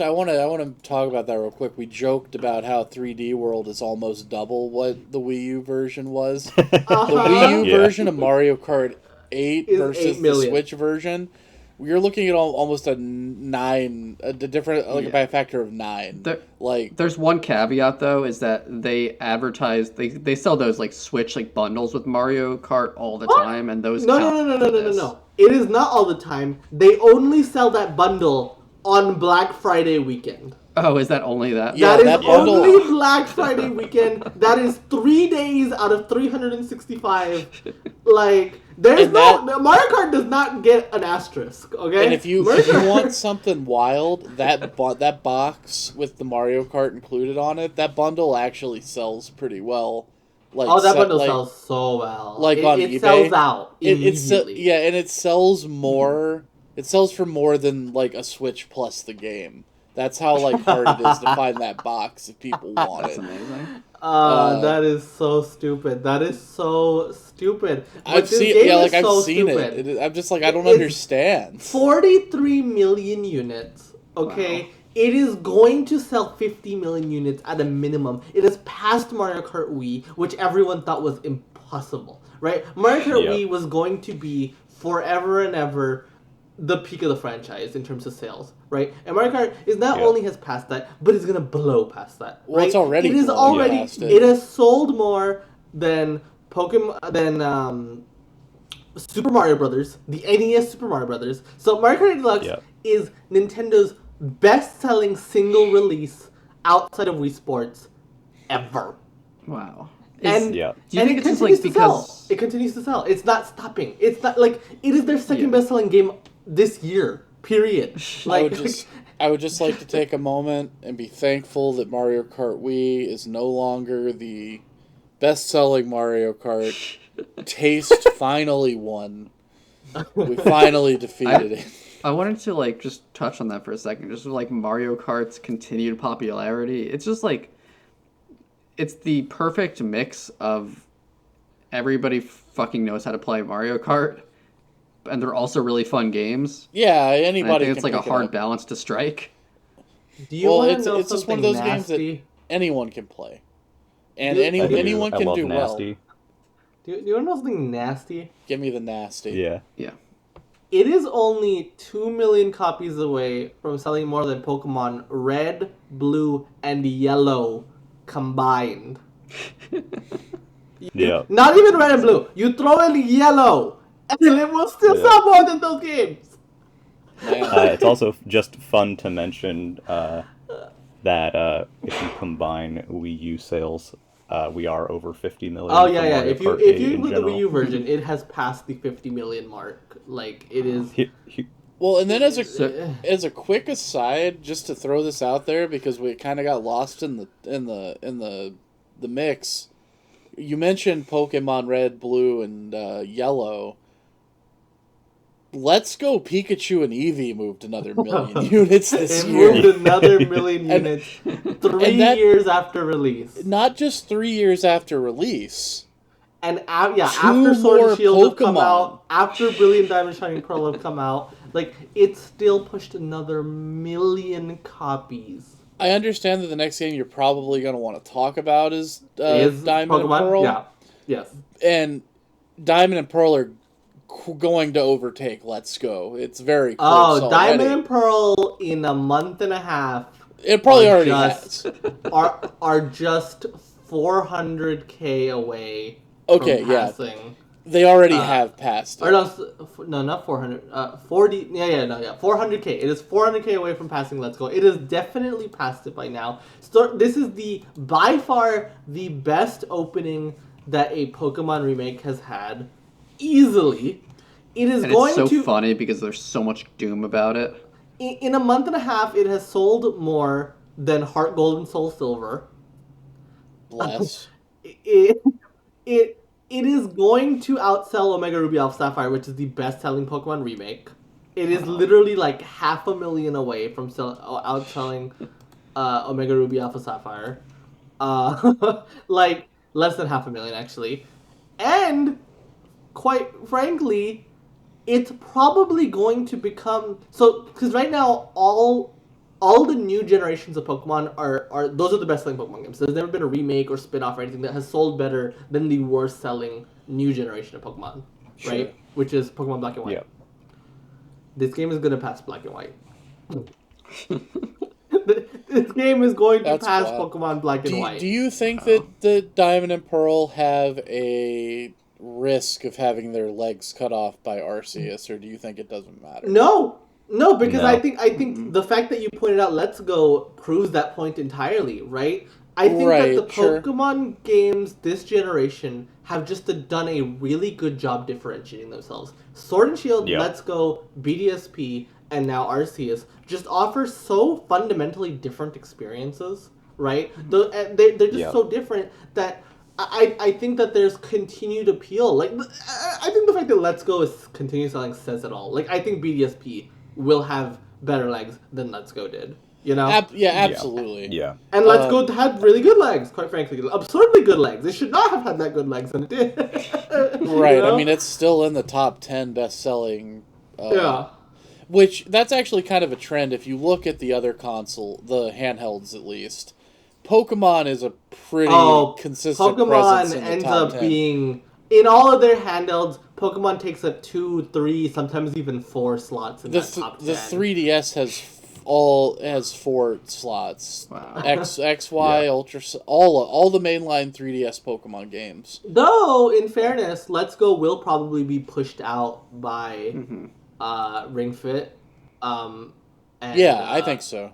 talk about that real quick. We joked about how 3D World is almost double what the Wii U version was. The Wii U version of Mario Kart 8 versus the Switch version, you're looking at almost a different by a factor of 9. There's one caveat though, is that they advertise they sell those like Switch like bundles with Mario Kart all the time, and those No. It is not all the time. They only sell that bundle on Black Friday weekend. Oh, is that only that? Yeah, that is only Black Friday weekend. That is 3 days out of 365. Like, Mario Kart does not get an asterisk, okay? And if you want something wild, that box with the Mario Kart included on it, that bundle actually sells pretty well. Like, that bundle sells so well. Like on eBay. It sells out immediately. And it sells more. It sells for more than like a Switch plus the game. That's how hard it is to find that box if people want it. That's amazing. That is so stupid. I've seen it. I'm just like, I don't understand. 43 million units. Okay. Wow. It is going to sell 50 million units at a minimum. It has passed Mario Kart Wii, which everyone thought was impossible, right? Mario Kart Wii was going to be forever and ever the peak of the franchise in terms of sales, right? And Mario Kart is not only has passed that, but it's gonna blow past that. Well, right? It has sold more than Super Mario Brothers, the NES Super Mario Brothers. So Mario Kart Deluxe is Nintendo's best-selling single release outside of Wii Sports ever. Wow. And it continues to sell. It continues to sell. It's not stopping. It's not like it is their second best-selling game this year. Period. Like, I would just like to take a moment and be thankful that Mario Kart Wii is no longer the best-selling Mario Kart. Taste finally won. We finally defeated it. I wanted to just touch on that for a second. Just Mario Kart's continued popularity. It's just it's the perfect mix of everybody fucking knows how to play Mario Kart, and they're also really fun games. Yeah, anybody. And I think it's a hard balance to strike. Do you want to know it's just one of those games that anyone can play, and anyone can do nasty. Well. Do you want to know something nasty? Give me the nasty. Yeah. It is only 2 million copies away from selling more than Pokemon Red, Blue, and Yellow combined. Not even Red and Blue. You throw in Yellow, and it will still sell more than those games. It's also just fun to mention that if you combine Wii U sales, we are over 50 million. Oh yeah. If you include the Wii U version, it has passed the 50 million mark. Like, it is. Well, and then as a quick aside, just to throw this out there, because we kind of got lost in the mix. You mentioned Pokemon Red, Blue, and Yellow. Let's Go Pikachu and Eevee moved another million units this year. It moved another million units 3 years after release. Not just 3 years after release. And after Sword and Shield have come out, after Brilliant Diamond Shining Pearl have come out, it still pushed another million copies. I understand that the next game you're probably going to want to talk about is Diamond Pokemon? And Pearl. Yeah. Yes. And Diamond and Pearl are going to overtake Let's Go. It's very close. Diamond and Pearl in a month and a half. It probably already has. Are just 400K away. Okay, passing. They already have passed it. Or no, not 400. 40. Yeah. 400K. It is 400K away from passing Let's Go. It has definitely passed it by now. So this is by far the best opening that a Pokemon remake has had. Easily. It's so funny because there's so much doom about it. In a month and a half, it has sold more than Heart Gold and Soul Silver. Bless. It is going to outsell Omega Ruby Alpha Sapphire, which is the best-selling Pokemon remake. It is literally 500,000 away from outselling Omega Ruby Alpha Sapphire. Less than 500,000 actually. And quite frankly, it's probably going to become so because right now all the new generations of Pokemon are those are the best selling Pokemon games. There's never been a remake or spin-off or anything that has sold better than the worst selling new generation of Pokemon, right? Which is Pokemon Black and White. Yep. This game is gonna pass Black and White. This game is going to pass Pokemon Black and White. Do you think that the Diamond and Pearl have a risk of having their legs cut off by Arceus, or do you think it doesn't matter? No, because I think the fact that you pointed out Let's Go proves that point entirely, right? I think that the Pokemon games this generation have just done a really good job differentiating themselves. Sword and Shield, Let's Go, BDSP, and now Arceus just offer so fundamentally different experiences, right? They're just so different that I think that there's continued appeal. Like, I think the fact that Let's Go is continuing selling says it all. Like, I think BDSP will have better legs than Let's Go did. You know? Absolutely. Yeah. And Let's Go had really good legs, quite frankly. Absurdly good legs. It should not have had that good legs, and it did. Right. You know? I mean, it's still in the top 10 best-selling... Which, that's actually kind of a trend. If you look at the other console, the handhelds at least, Pokemon is a pretty consistent presence in the ends top up 10. being... In all of their handhelds, Pokemon takes up 2, 3, sometimes even 4 slots in that top 10. The 3DS has 4 slots. Wow. X, Y, Ultra, all the mainline 3DS Pokemon games. Though, in fairness, Let's Go will probably be pushed out by Ring Fit. I think so.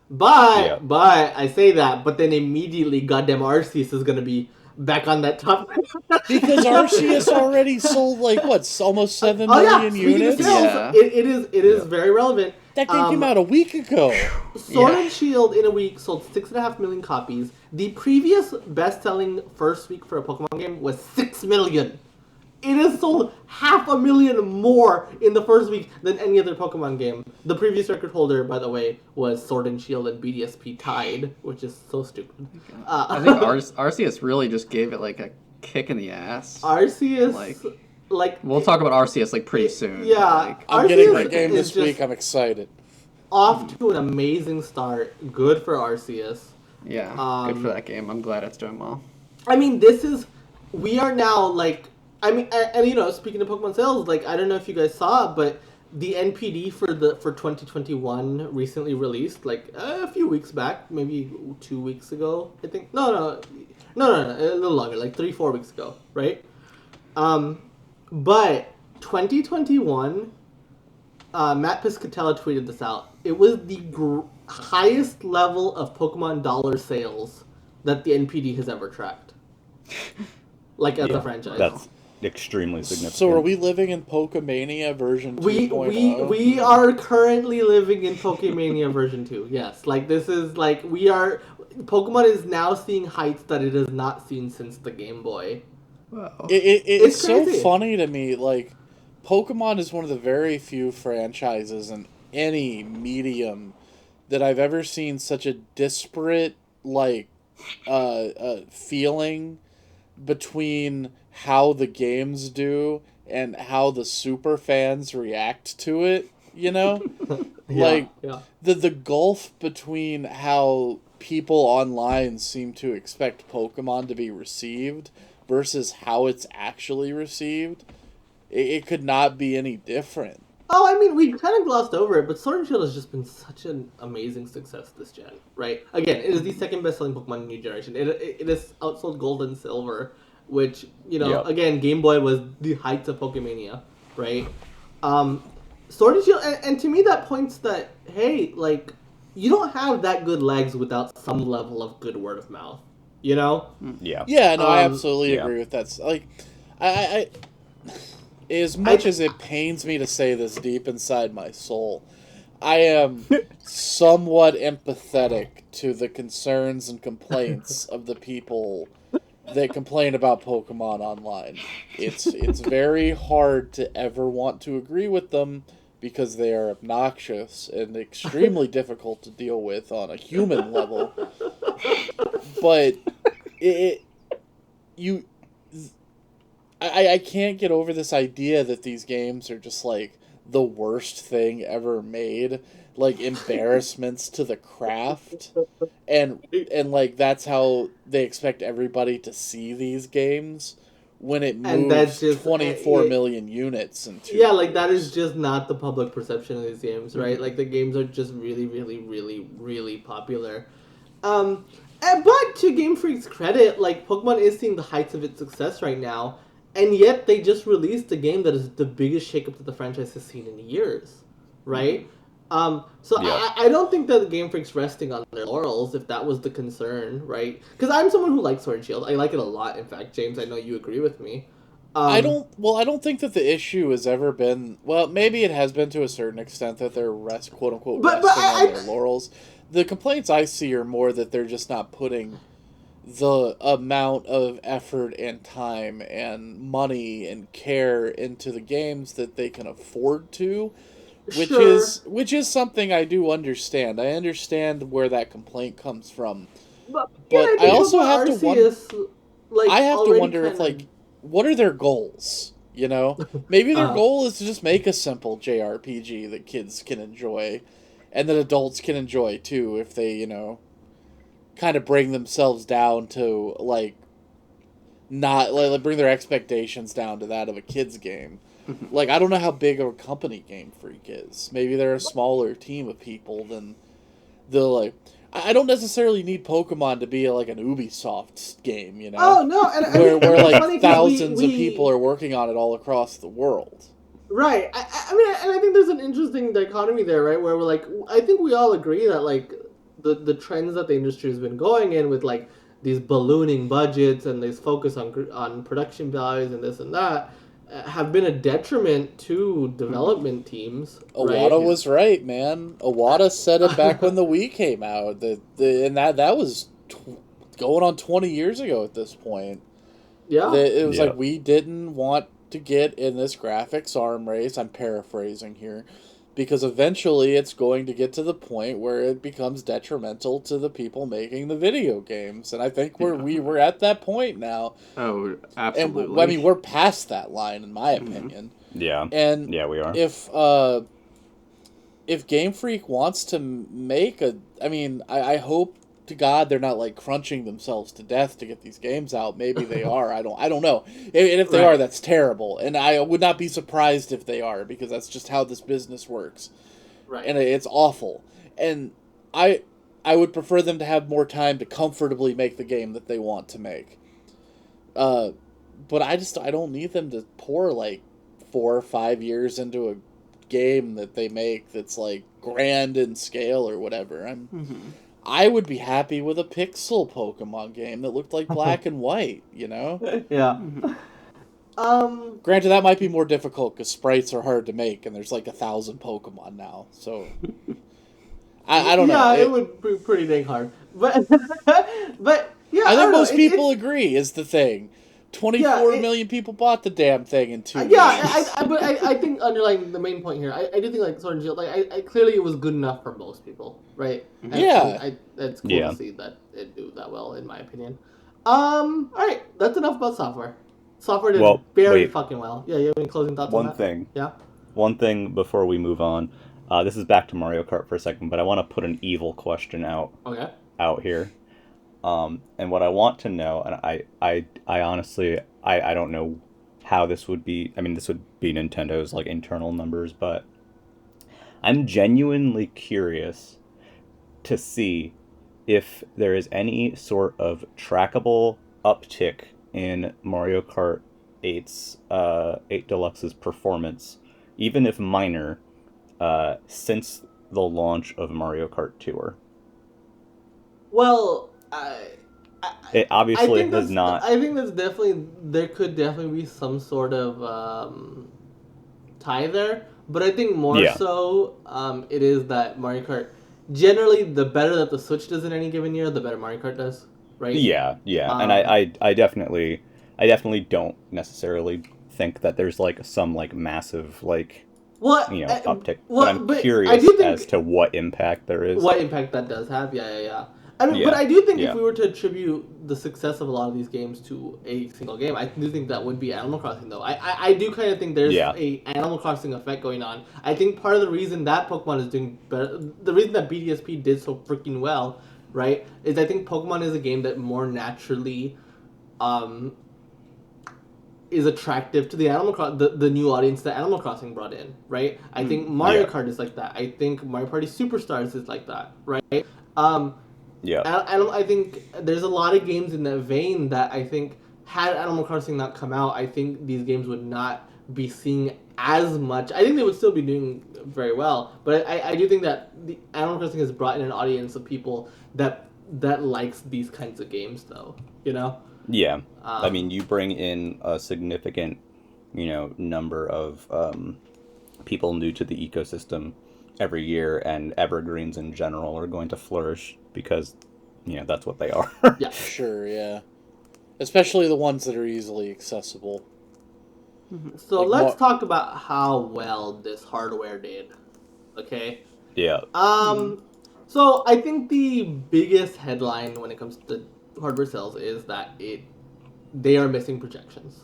But I say that, but then immediately goddamn Arceus is gonna be back on that top. Because Arceus already sold almost 7 million units. It is very relevant. That game came out a week ago. Sword and Shield in a week sold 6.5 million copies. The previous best-selling first week for a Pokemon game was 6 million. It has sold 500,000 more in the first week than any other Pokemon game. The previous record holder, by the way, was Sword and Shield and BDSP tied, which is so stupid. I think Arceus really just gave it a kick in the ass. Arceus, we'll talk about Arceus pretty soon. Yeah, I'm getting the game this week. I'm excited. Off to an amazing start. Good for Arceus. Yeah, good for that game. I'm glad it's doing well. I mean, we are now and speaking of Pokemon sales, I don't know if you guys saw, but the NPD for 2021 recently released, a few weeks back, maybe 2 weeks ago, I think. No, a little longer, 3-4 weeks ago, right? But 2021, Matt Piscatella tweeted this out. It was the highest level of Pokemon dollar sales that the NPD has ever tracked. As a franchise. That's extremely significant. So are we living in Pokemania version 2.0? We are currently living in Pokemania version 2. Yes. This is Pokemon is now seeing heights that it has not seen since the Game Boy. Wow. It's so funny to me. Pokemon is one of the very few franchises in any medium that I've ever seen such a disparate feeling between how the games do and how the super fans react to it, you know? The gulf between how people online seem to expect Pokemon to be received versus how it's actually received, it could not be any different. Oh, I mean, we kind of glossed over it, but Sword and Shield has just been such an amazing success this gen, right? Again, it is the second best-selling Pokemon in new generation. It has outsold Gold and Silver, which, again, Game Boy was the heights of Pokemania, right? Sword and Shield, and to me that points that, hey, you don't have that good legs without some level of good word of mouth, you know? Yeah. Yeah, no, I absolutely agree with that. I as much as it pains me to say this deep inside my soul, I am somewhat empathetic to the concerns and complaints of the people that complain about Pokemon online. It's very hard to ever want to agree with them because they are obnoxious and extremely difficult to deal with on a human level. But I can't get over this idea that these games are just like the worst thing ever made, like embarrassments to the craft, and like that's how they expect everybody to see these games when it moves 24 million units into like that is just not the public perception of these games, right? Like the games are just really, really, really, really popular. But to Game Freak's credit, like Pokemon is seeing the heights of its success right now, and yet they just released a game that is the biggest shakeup that the franchise has seen in years, right? I don't think that Game Freak's resting on their laurels, if that was the concern, right? Because I'm someone who likes Sword and Shield. I like it a lot, in fact. James, I know you agree with me. I don't think that the issue has ever been, well, maybe it has been to a certain extent that they're quote unquote resting on their laurels. The complaints I see are more that they're just not putting the amount of effort and time and money and care into the games that they can afford to, which is something I do understand. I understand where that complaint comes from. But I also have to wonder, if like, what are their goals? You know, maybe their goal is to just make a simple JRPG that kids can enjoy, and that adults can enjoy too, if they, you know, kind of bring themselves down to like not like bring their expectations down to that of a kid's game. Like, I don't know how big of a company Game Freak is. Maybe they're a smaller team of people than the like. I don't necessarily need Pokemon to be like an Ubisoft game, you know. Oh no, where like thousands of people are working on it all across the world. Right. I mean, and I think there's an interesting dichotomy there, right? Where we're like, I think we all agree that like the trends that the industry has been going in with like these ballooning budgets and this focus on production values and this and that have been a detriment to development teams. Iwata was right, man. Iwata said it back when the Wii came out. And that was going on 20 years ago at this point. Yeah. It was like, we didn't want to get in this graphics arm race. I'm paraphrasing here. Because eventually it's going to get to the point where it becomes detrimental to the people making the video games. And I think we're at that point now. Oh, absolutely. And, I mean, we're past that line, in my opinion. Yeah. And yeah, we are. If Game Freak wants to make a... I mean, I hope to God they're not, like, crunching themselves to death to get these games out. Maybe they are. I don't know. And if they are, that's terrible. And I would not be surprised if they are, because that's just how this business works. Right. And it's awful. And I would prefer them to have more time to comfortably make the game that they want to make. But I don't need them to pour, like, 4 or 5 years into a game that they make that's, like, grand in scale or whatever. I would be happy with a pixel Pokemon game that looked like black and white, you know? Yeah. Granted, that might be more difficult because sprites are hard to make, and there's like 1,000 Pokemon now, so... I don't know. Yeah, it would be pretty dang hard. But yeah, I think most people agree, is the thing. 24 million people bought the damn thing in 2 weeks. But I think underlying the main point here, I do think like Sword and Shield, like clearly it was good enough for most people, right? It's cool to see that it do that well, in my opinion. All right, that's enough about software. Software did very fucking well. Yeah, you have any closing thoughts on that? One thing. Yeah. One thing before we move on. This is back to Mario Kart for a second, but I want to put an evil question out here. And what I want to know, and I honestly, I don't know how this would be. I mean, this would be Nintendo's like internal numbers, but I'm genuinely curious to see if there is any sort of trackable uptick in Mario Kart 8's 8 Deluxe's performance, even if minor, since the launch of Mario Kart Tour. Well, it obviously has not. I think there could definitely be some sort of tie there, but I think more so it is that Mario Kart, generally the better that the Switch does in any given year, the better Mario Kart does, right? Yeah, and I definitely don't necessarily think that there's like some like massive like uptick. But I'm curious as to what impact there is. What impact that does have, yeah. I mean, but I do think if we were to attribute the success of a lot of these games to a single game, I do think that would be Animal Crossing, though. I do kind of think there's a Animal Crossing effect going on. I think part of the reason that Pokemon is doing better, the reason that BDSP did so freaking well, right, is I think Pokemon is a game that more naturally is attractive to the the new audience that Animal Crossing brought in, right? I think Mario Kart is like that. I think Mario Party Superstars is like that, right? I think there's a lot of games in that vein that I think had Animal Crossing not come out, I think these games would not be seeing as much. I think they would still be doing very well, but I do think that the Animal Crossing has brought in an audience of people that likes these kinds of games, though. You know? Yeah. I mean, you bring in a significant, number of people new to the ecosystem every year, and evergreens in general are going to flourish because, that's what they are. Yeah, sure, yeah. Especially the ones that are easily accessible. So let's talk about how well this hardware did. Okay? Yeah. So I think the biggest headline when it comes to hardware sales is that they are missing projections,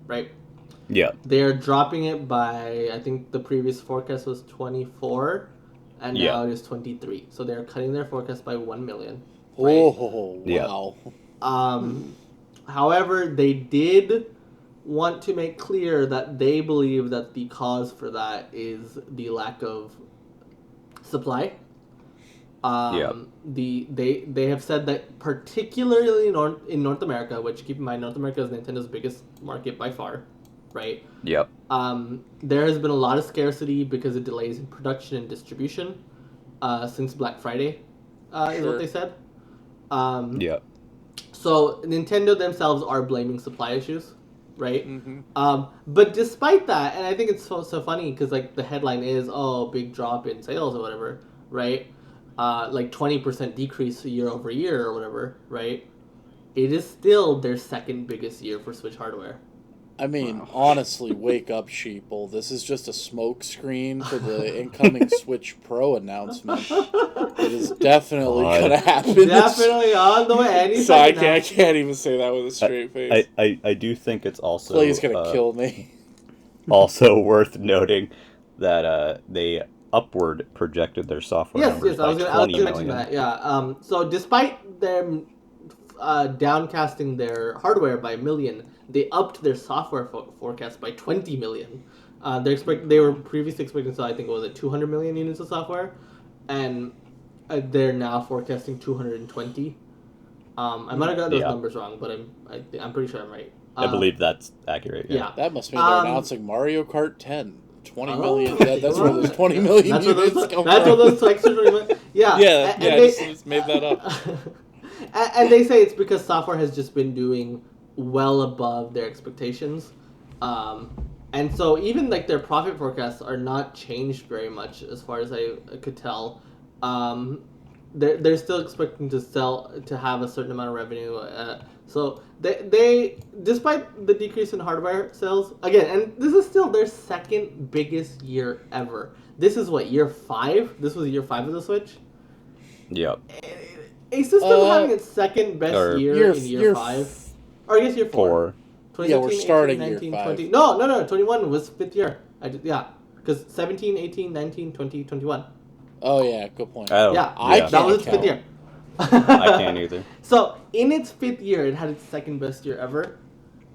right? Yeah. They are dropping it by, I think the previous forecast was 24, and now it is 23. So they're cutting their forecast by 1 million. Right? Oh, wow. Yeah. However, they did want to make clear that they believe that the cause for that is the lack of supply. They have said that particularly in North America, which keep in mind North America is Nintendo's biggest market by far, right? Yep. There has been a lot of scarcity because of delays in production and distribution since Black Friday, is what they said. Yep. So Nintendo themselves are blaming supply issues, right? Mm-hmm. But despite that, and I think it's so funny because like the headline is, big drop in sales or whatever, right? Like 20% decrease year over year or whatever, right? It is still their second biggest year for Switch hardware. I mean, honestly, wake up, sheeple. This is just a smoke screen for the incoming Switch Pro announcement. It is definitely going to happen. Definitely on the way. So I can't even say that with a straight face. I do think it's also... Clay's going to kill me. Also worth noting that they upward projected their software numbers by 20 million. Mention that, yeah. So despite them downcasting their hardware by 1 million, they upped their software forecast by 20 million. They were previously expecting, so I think it was 200 million units of software, and they're now forecasting 220. I might have got those numbers wrong, but I'm pretty sure I'm right. I believe that's accurate. Yeah. That must mean they're announcing Mario Kart 10. 20 million. That's where those 20 million units come from. That's where those extra 20 million. Yeah. Yeah, I just made that up. And they say it's because software has just been doing well above their expectations. And so even like their profit forecasts are not changed very much as far as I could tell. They're still expecting to have a certain amount of revenue. So they despite the decrease in hardware sales, again, and this is still their second biggest year ever. This is what, year 5? This was year 5 of the Switch? Yep. A system having its second best year in year 5. Or I guess year 4. Yeah, we're starting 18, 19, year 5. 20. No, 21 was 5th year. Because 17, 18, 19, 20, 21. Oh, yeah, good point. That was its 5th year. I can't either. So, in its 5th year, it had its second best year ever.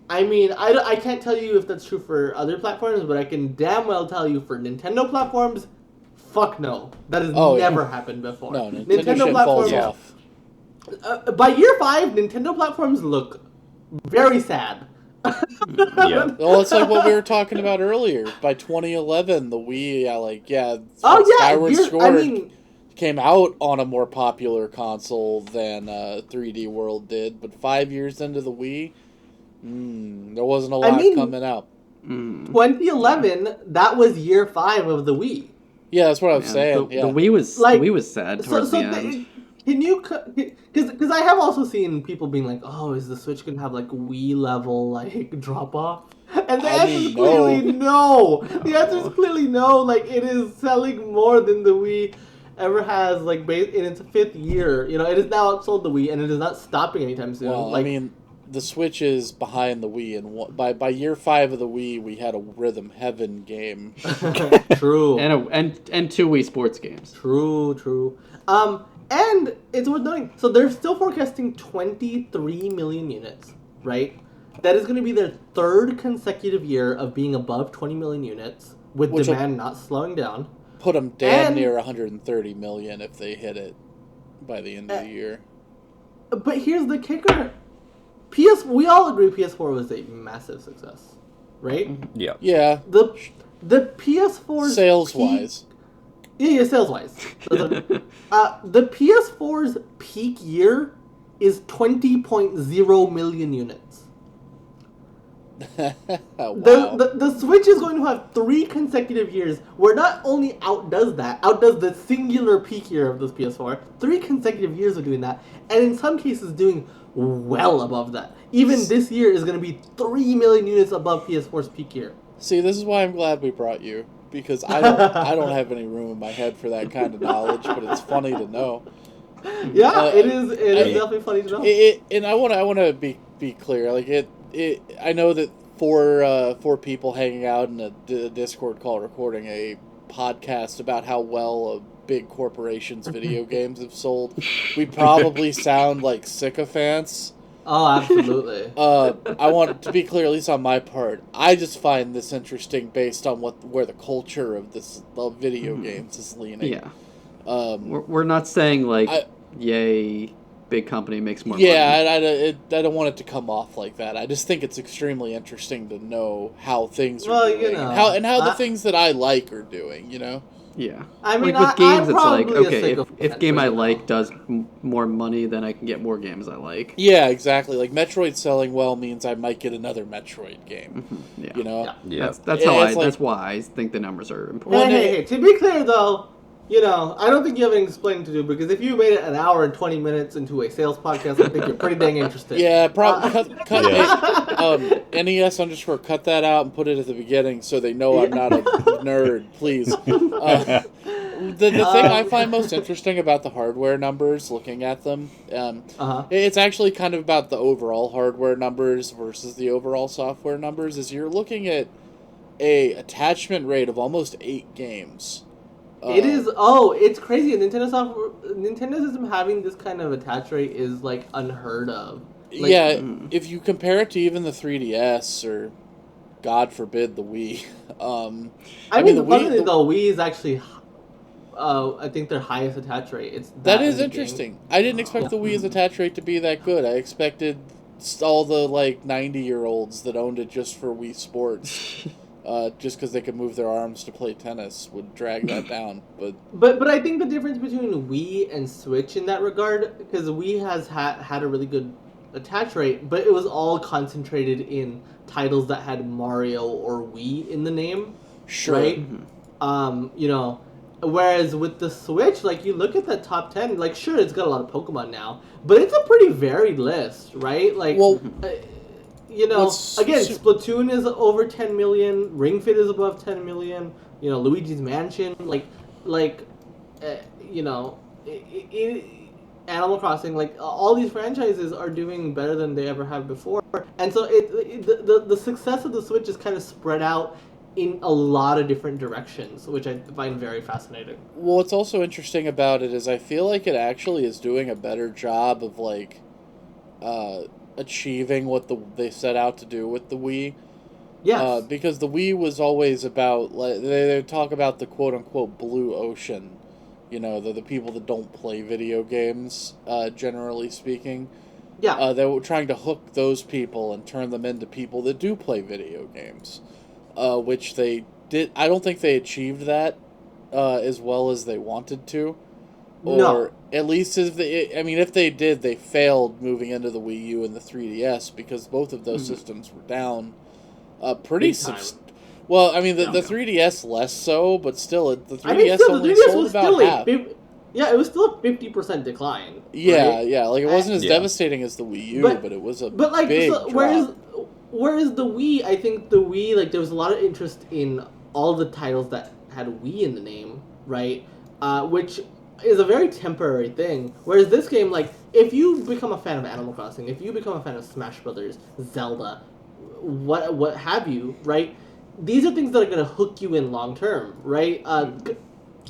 I mean, I can't tell you if that's true for other platforms, but I can damn well tell you for Nintendo platforms, fuck no. That has never happened before. No, Nintendo platforms falls off. By year 5, Nintendo platforms look very sad. Well, it's like what we were talking about earlier. By 2011, the Wii, Skyward Sword came out on a more popular console than 3D World did. But 5 years into the Wii, there wasn't a lot coming out. 2011, that was year 5 of the Wii. Yeah, that's what I was saying. The Wii was sad towards the end. Can you, because I have also seen people being like, oh, is the Switch going to have like Wii level like drop off? And the answer is clearly no. The answer is clearly no. Like, it is selling more than the Wii. ever has, like, in its 5th year. You know, it has now outsold the Wii, and it is not stopping anytime soon. Well, like, I mean, the Switch is behind the Wii, and by year 5 of the Wii, we had a Rhythm Heaven game. True. and 2 Wii Sports games. True. And it's worth noting, so they're still forecasting 23 million units, right? That is going to be their 3rd consecutive year of being above 20 million units, with demand not slowing down. Put them damn near 130 million if they hit it by the end of the year. But here's the kicker. We all agree PS4 was a massive success, right? Yeah. Yeah. The PS4's sales-wise. Yeah, sales-wise. The PS4's peak year is 20.0 million units. Wow. The Switch is going to have 3 consecutive years where not only outdoes the singular peak year of this PS4, 3 consecutive years of doing that, and in some cases doing well above that. Even this year is going to be 3 million units above PS4's peak year. See, this is why I'm glad we brought you, because I don't have any room in my head for that kind of knowledge, but it's funny to know. Yeah, it is definitely funny to know. And I want to be clear, like I know that four people hanging out in a Discord call recording a podcast about how well a big corporation's video games have sold. We probably sound like sycophants. Oh, absolutely. I want to be clear, at least on my part. I just find this interesting based on where the culture of video games is leaning. Yeah. We're not saying yay, big company makes more money. Yeah, I don't want it to come off like that. I just think it's extremely interesting to know how things are doing, how the things that I like are doing. You know. Yeah. I mean, with games, it's like, okay, if game I like does more money, then I can get more games I like. Yeah, exactly. Like, Metroid selling well means I might get another Metroid game. Mm-hmm. Yeah. You know? Yeah. That's why I think the numbers are important. Hey, to be clear, though, I don't think you have any explaining to do, because if you made it an hour and 20 minutes into a sales podcast, I think you're pretty dang interested. Yeah, cut NES _ cut that out and put it at the beginning so they know I'm not a nerd, please. The thing I find most interesting about the hardware numbers, looking at them, it's actually kind of about the overall hardware numbers versus the overall software numbers, is you're looking at a attachment rate of almost 8 games. It is. Oh, it's crazy. Nintendo system having this kind of attach rate is like unheard of. If you compare it to even the 3DS or, God forbid, the Wii. I mean, the Wii is actually, I think their highest attach rate. That is interesting. I didn't expect the Wii's attach rate to be that good. I expected all the 90-year-olds that owned it just for Wii Sports. Just because they could move their arms to play tennis would drag that down, but I think the difference between Wii and Switch in that regard, because Wii has had a really good attach rate, but it was all concentrated in titles that had Mario or Wii in the name, sure. Right? Whereas with the Switch, you look at the top 10, sure, it's got a lot of Pokemon now, but it's a pretty varied list, right? Splatoon is over 10 million. Ring Fit is above 10 million. Luigi's Mansion, Animal Crossing, all these franchises are doing better than they ever have before. And so the success of the Switch is kind of spread out in a lot of different directions, which I find very fascinating. Well, what's also interesting about it is I feel like it actually is doing a better job of achieving what they set out to do with the Wii. Yes. Because the Wii was always about, they talk about the quote-unquote blue ocean. The people that don't play video games, generally speaking. Yeah. They were trying to hook those people and turn them into people that do play video games. Which they did. I don't think they achieved that as well as they wanted to. Or at least if they did, they failed moving into the Wii U and the 3DS because both of those systems were down pretty substantially. Well, the 3DS less so, but still, the 3DS only sold about half. It was still a 50% decline. Yeah, right? yeah. It wasn't as devastating as the Wii U, but it was a big drop. Whereas the Wii, I think the Wii, there was a lot of interest in all the titles that had Wii in the name, right? Which is a very temporary thing. Whereas this game, like, if you become a fan of Animal Crossing, if you become a fan of Smash Brothers, Zelda, what have you, right? These are things that are going to hook you in long term, right?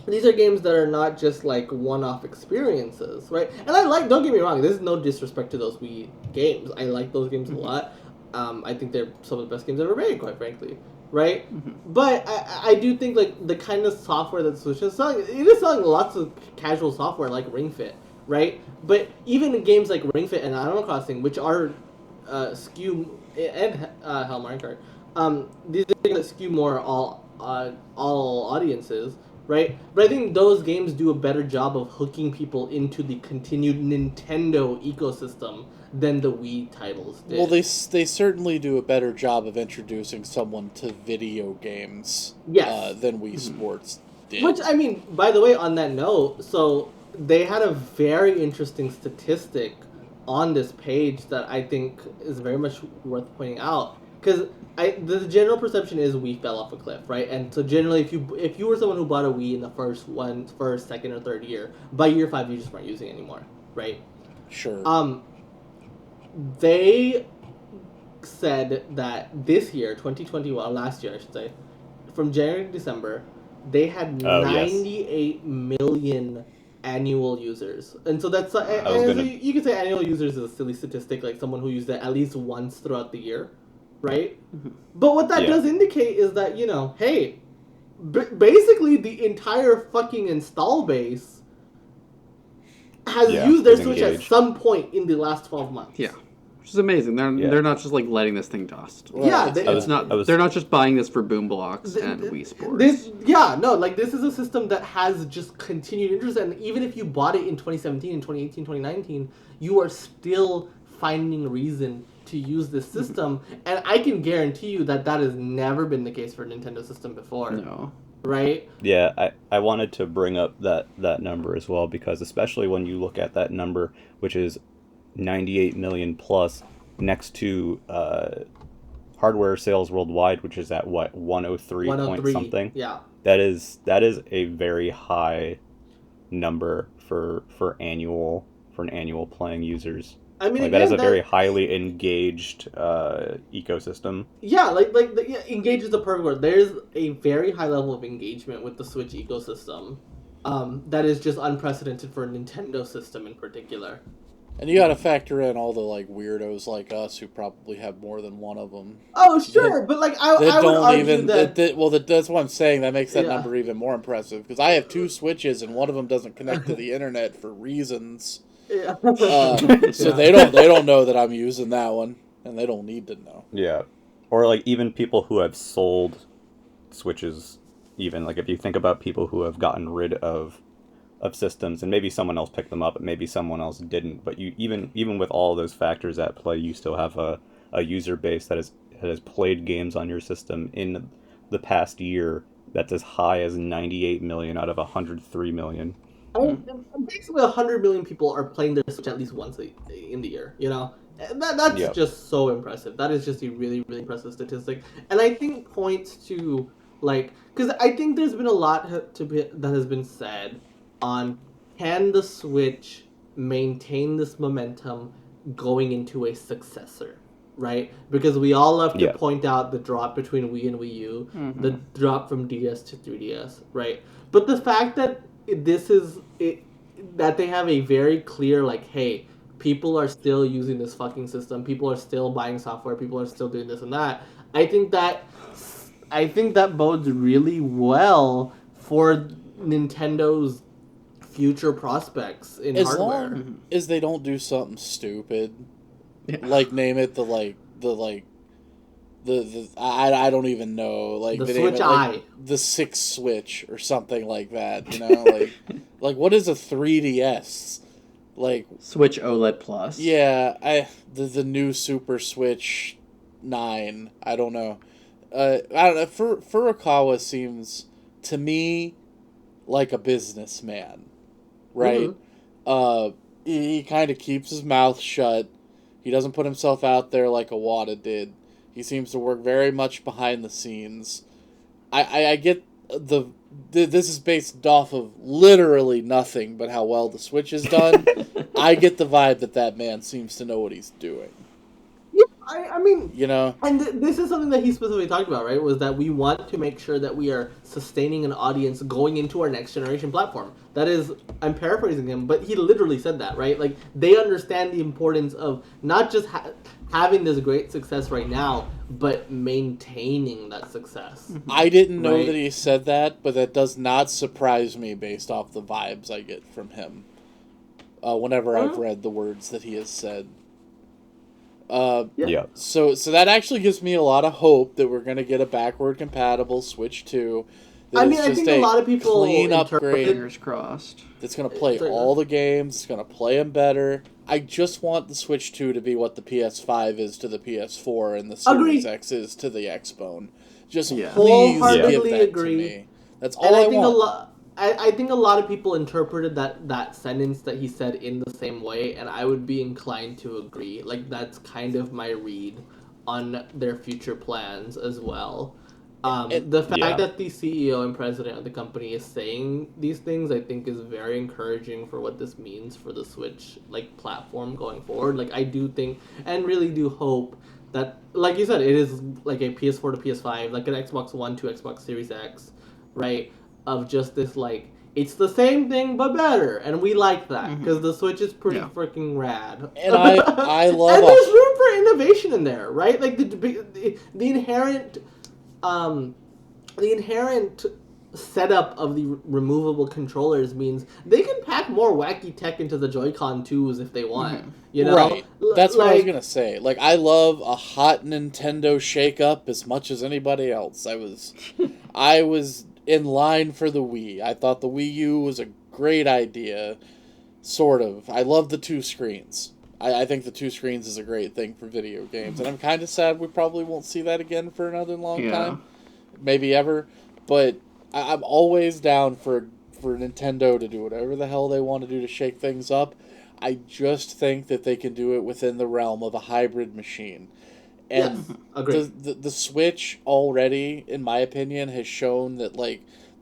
These are games that are not just like one-off experiences, right? And don't get me wrong, this is no disrespect to those Wii games. I like those games a lot. I think they're some of the best games ever made, quite frankly, right? But I do think like the kind of software that Switch is selling, it is selling lots of casual software like Ring Fit, right? But even in games like Ring Fit and Animal Crossing, which are skew and Hell Mario Kart, these are things that skew more all audiences. Right, but I think those games do a better job of hooking people into the continued Nintendo ecosystem than the Wii titles did. Well, they certainly do a better job of introducing someone to video games than Wii Sports did. Which, I mean, by the way, on that note, so they had a very interesting statistic on this page that I think is very much worth pointing out. Because the general perception is Wii fell off a cliff, right? And so generally, if you were someone who bought a Wii in the first, second, or third year, by year 5 you just weren't using it anymore, right? Sure. They said that this year, 2021, last year I should say, from January to December, they had 98 million annual users. And so that's you could say annual users is a silly statistic, like someone who used it at least once throughout the year. Right? But what that does indicate is that, hey, basically the entire fucking install base has used their Switch at some point in the last 12 months. Yeah. Which is amazing. They're not just like letting this thing dust. Yeah. They're not just buying this for Boom Blocks and Wii Sports. This is a system that has just continued interest, and even if you bought it in 2017 and 2018, 2019, you are still finding reason to use this system, and I can guarantee you that has never been the case for a Nintendo system before. No. Right? Yeah, I wanted to bring up that number as well, because especially when you look at that number, which is 98 million plus, next to hardware sales worldwide, which is at what, 103 point something. Yeah. That is a very high number for annual playing users. I mean, again, that is a very highly engaged ecosystem. Yeah, engaged is the perfect word. There's a very high level of engagement with the Switch ecosystem that is just unprecedented for a Nintendo system in particular. And you got to factor in all the weirdos like us who probably have more than one of them. Oh, sure, but I would argue that... that's what I'm saying. That makes that number even more impressive, because I have 2 Switches and one of them doesn't connect to the internet for reasons. Yeah. So they don't know that I'm using that one, and they don't need to know. Yeah, or even people who have sold Switches. Even if you think about people who have gotten rid of systems, and maybe someone else picked them up, and maybe someone else didn't. But you even with all those factors at play, you still have a user base that has played games on your system in the past year that's as high as 98 million out of 103 million. Basically 100 million people are playing their Switch at least once in the year, That's just so impressive. That is just a really, really impressive statistic. And I think points to, because I think there's been a lot that has been said on, can the Switch maintain this momentum going into a successor, right? Because we all love to point out the drop between Wii and Wii U, the drop from DS to 3DS, right? But the fact that that they have a very clear, hey, people are still using this fucking system, people are still buying software, people are still doing this and that, I think that bodes really well for Nintendo's future prospects in hardware. As long as they don't do something stupid, name it I don't even know, the Switch Eye, the 6 Switch or something like that, what is a 3DS? Switch OLED Plus. Yeah, the new Super Switch 9. I don't know. I don't know. Furukawa seems to me like a businessman, right? Mm-hmm. He kind of keeps his mouth shut. He doesn't put himself out there like Iwata did. He seems to work very much behind the scenes. I get this is based off of literally nothing but how well the Switch is done. I get the vibe that man seems to know what he's doing. Yeah, I mean, you know, and this is something that he specifically talked about, right? Was that we want to make sure that we are sustaining an audience going into our next generation platform. That is, I'm paraphrasing him, but he literally said that, right? Like, they understand the importance of not just having this great success right now, but maintaining that success. I didn't know that he said that, but that does not surprise me based off the vibes I get from him. Whenever I've read the words that he has said. Yeah. So that actually gives me a lot of hope that we're going to get a backward compatible Switch 2. I mean, I think a lot of people clean upgrade. Fingers crossed. It's going to play all the games. It's going to play them better. I just want the Switch 2 to be what the PS5 is to the PS4 and the Series X is to the Xbone. Just please give that to me. That's all I want. I think a lot of people interpreted that sentence that he said in the same way, and I would be inclined to agree. Like, that's kind of my read on their future plans as well. The fact that the CEO and president of the company is saying these things, I think, is very encouraging for what this means for the Switch platform going forward. Like, I do think and really do hope that, like you said, it is like a PS4 to PS5, like an Xbox One to Xbox Series X, right? Of just this, it's the same thing but better, and we like that because the Switch is pretty freaking rad. And I love. And there's room for innovation in there, right? Like the inherent setup of the removable controllers means they can pack more wacky tech into the Joy-Con 2s if they want. You know, right? That's what I was gonna say. Like, I love a hot Nintendo shake-up as much as anybody else. I was in line for the Wii. I thought the Wii U was a great idea, sort of. I love the two screens. I think the two screens is a great thing for video games, and I'm kind of sad we probably won't see that again for another long time, maybe ever. But I'm always down for Nintendo to do whatever the hell they want to do to shake things up. I just think that they can do it within the realm of a hybrid machine. And the Switch already, in my opinion, has shown that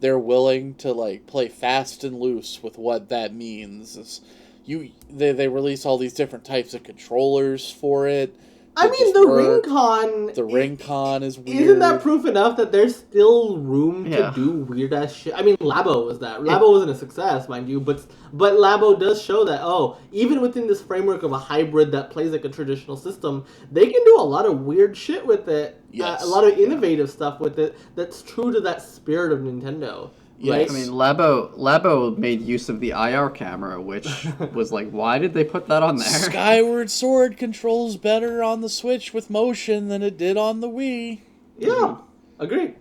they're willing to play fast and loose with what that means. They release all these different types of controllers for it. I mean, the Ring-Con... The Ring-Con is weird. Isn't that proof enough that there's still room to do weird-ass shit? I mean, Labo was that. Labo wasn't a success, mind you, but Labo does show that, even within this framework of a hybrid that plays like a traditional system, they can do a lot of weird shit with it. Yes. A lot of innovative stuff with it that's true to that spirit of Nintendo. Yes. I mean, Labo made use of the IR camera, which was why did they put that on there? Skyward Sword controls better on the Switch with motion than it did on the Wii. Yeah, agreed.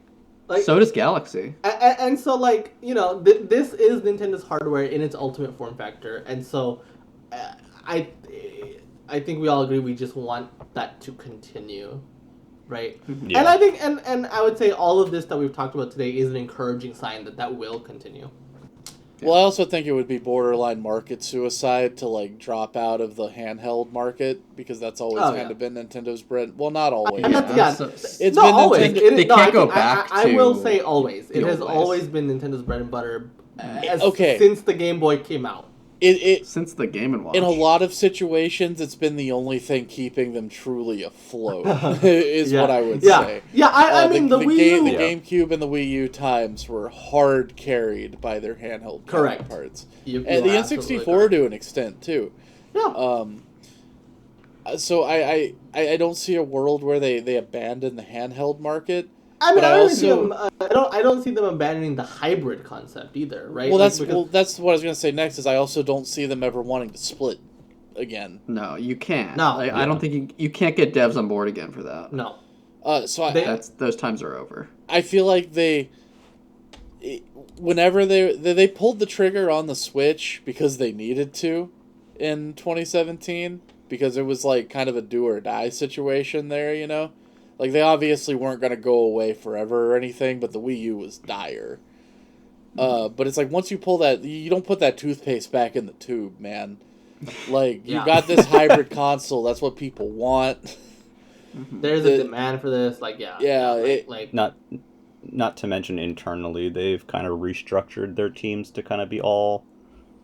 So does Galaxy. And so, this is Nintendo's hardware in its ultimate form factor, and so I think we all agree we just want that to continue. Right, and I think, and I would say all of this that we've talked about today is an encouraging sign that will continue. Well, I also think it would be borderline market suicide to drop out of the handheld market because that's always kind of been Nintendo's bread. Well, not always. It's not always. They can't go back. I will say always. It has always been Nintendo's bread and butter. Since the Game Boy came out. Since the Game & Watch. In a lot of situations, it's been the only thing keeping them truly afloat, is what I would say. Yeah, I mean, the Wii U... The GameCube and the Wii U times were hard carried by their handheld counterparts. And the N64 to an extent, too. Yeah. So I don't see a world where they abandon the handheld market. I mean, I don't see them abandoning the hybrid concept either, right? Well, that's what I was going to say next. Is I also don't see them ever wanting to split again. No, you can't. No, I don't think you can't get devs on board again for that. No. Those times are over. I feel like whenever they pulled the trigger on the Switch because they needed to in 2017 because it was kind of a do or die situation there, you know. They obviously weren't going to go away forever or anything, but the Wii U was dire. But it's once you pull that, you don't put that toothpaste back in the tube, man. You got this hybrid console, that's what people want. There's a demand for this, not not to mention internally, they've kind of restructured their teams to kind of be all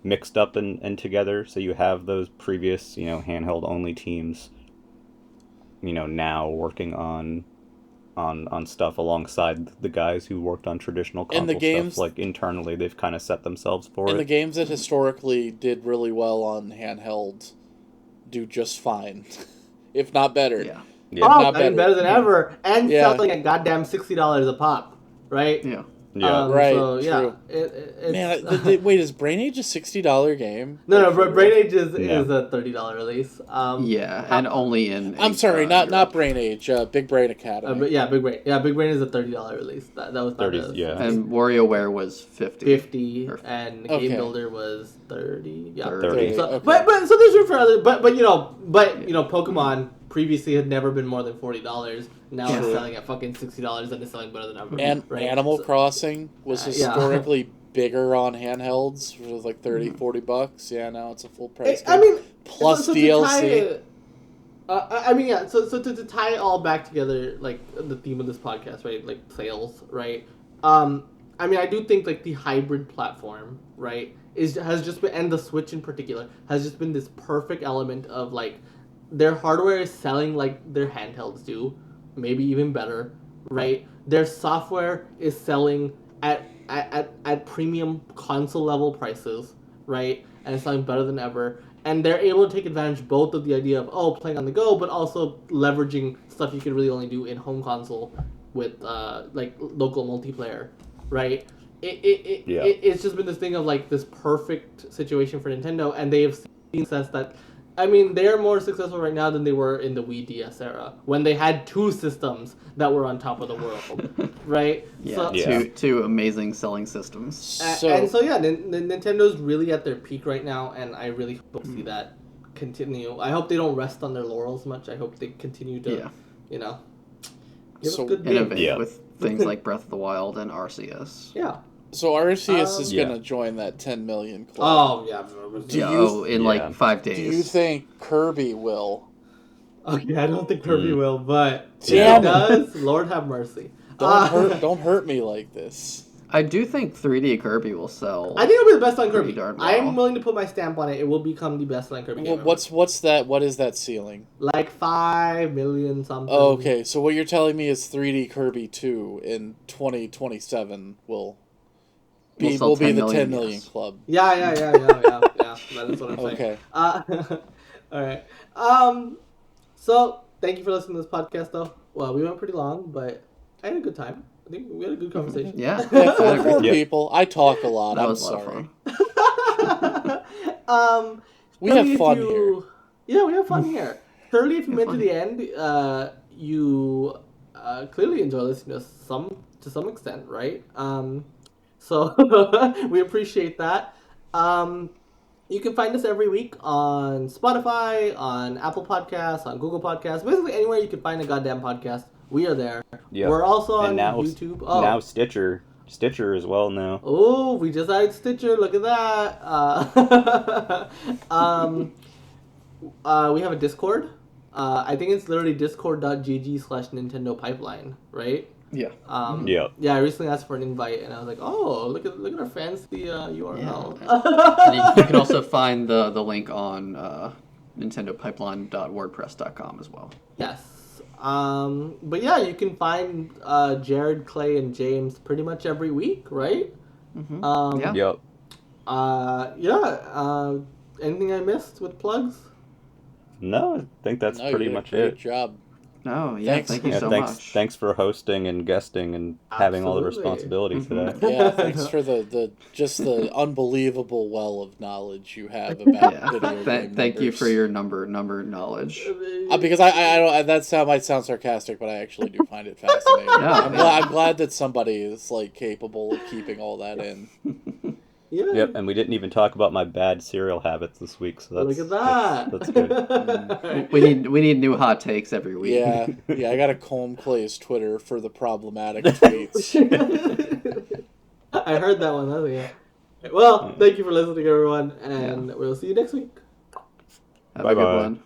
mixed up and together. So you have those previous, handheld only teams, now working on stuff alongside the guys who worked on traditional console the games, stuff. Like internally, they've kind of set themselves for it. And the games that historically did really well on handheld do just fine, if not better. Yeah. Yeah. Oh, I mean, better than ever, and selling at goddamn $60 a pop, right? Yeah. Yeah. Right. So, yeah. True. Man, wait, is Brain Age a $60 game? No. Brain Age is a $30 release. And only in. I'm sorry, not Brain Age. Big Brain Academy. Big Brain. Yeah, Big Brain is a $30 release. That was 30. Yeah. And WarioWare was 50. 50, and Game Builder was 30. Yeah, 30. So, but so there's room for other. But Pokemon previously had never been more than $40. Now it's selling at fucking $60 and it's selling better than ever. And Animal Crossing was historically bigger on handhelds. It was like $30-$40. Yeah, now it's a full price game. Plus DLC. So to tie it all back together, like the theme of this podcast, right? Like sales, right? I do think like the hybrid platform, right, has just been, and the Switch in particular, has just been this perfect element of like their hardware is selling like their handhelds do, maybe even better, right? Their software is selling at premium console level prices, right? And it's selling better than ever. And they're able to take advantage both of the idea of playing on the go, but also leveraging stuff you could really only do in home console with like local multiplayer, right? It's just been this thing of like this perfect situation for Nintendo, and they have seen success that. They are more successful right now than they were in the Wii DS era, when they had two systems that were on top of the world, right? Yeah, two amazing selling systems. Nintendo's really at their peak right now, and I really hope to see that continue. I hope they don't rest on their laurels much. I hope they continue to, give us good innovate with things like Breath of the Wild and RCS. Yeah. So RCS is going to join that 10 million club. Oh, yeah. In 5 days. Do you think Kirby will? Okay, I don't think Kirby will, but if he does, Lord have mercy. Don't hurt me like this. I do think 3D Kirby will sell. I think it'll be the best selling Kirby. Well. I'm willing to put my stamp on it. It will become the best selling Kirby game ever. What's that? What is that ceiling? Like 5 million something. Oh, okay, so what you're telling me is 3D Kirby 2 in 2027 will be the 10 million club. Yeah. That's what I'm saying. Okay. All right. So thank you for listening to this podcast, though. Well, we went pretty long, but I had a good time. I think we had a good conversation. Yeah. For people, I talk a lot. I'm sorry. We have fun here. Yeah, we have fun here. Clearly, if you made it to the end, you clearly enjoy listening to some extent, right? So we appreciate that. You can find us every week on Spotify, on Apple Podcasts, on Google Podcasts, basically anywhere you can find a goddamn podcast. We are there. Yep. We're also on YouTube. Now Stitcher as well now. Oh, we just added Stitcher. Look at that. We have a Discord. I think it's literally discord.gg/Nintendo Pipeline, right? Yeah. Yeah, I recently asked for an invite, and I was like, "Oh, look at our fancy URL." Yeah. And you can also find the link on nintendopipeline.wordpress.com as well. Yes. But yeah, you can find Jared, Clay, and James pretty much every week, right? Mm-hmm. Anything I missed with plugs? No, I think that's pretty much it. Great job. No, thank you so much. Thanks for hosting and guesting and having all the responsibility today. Yeah, thanks for the unbelievable well of knowledge you have about video game Thank you for your number knowledge. Because I don't. That might sound sarcastic, but I actually do find it fascinating. I'm glad that somebody is like capable of keeping all that in. Yeah. Yep, and we didn't even talk about my bad cereal habits this week, so that's look at that. That's good. We need new hot takes every week. Yeah, I gotta comb Clay's Twitter for the problematic tweets. I heard that one. Well, thank you for listening, everyone, and we'll see you next week. Have a good one.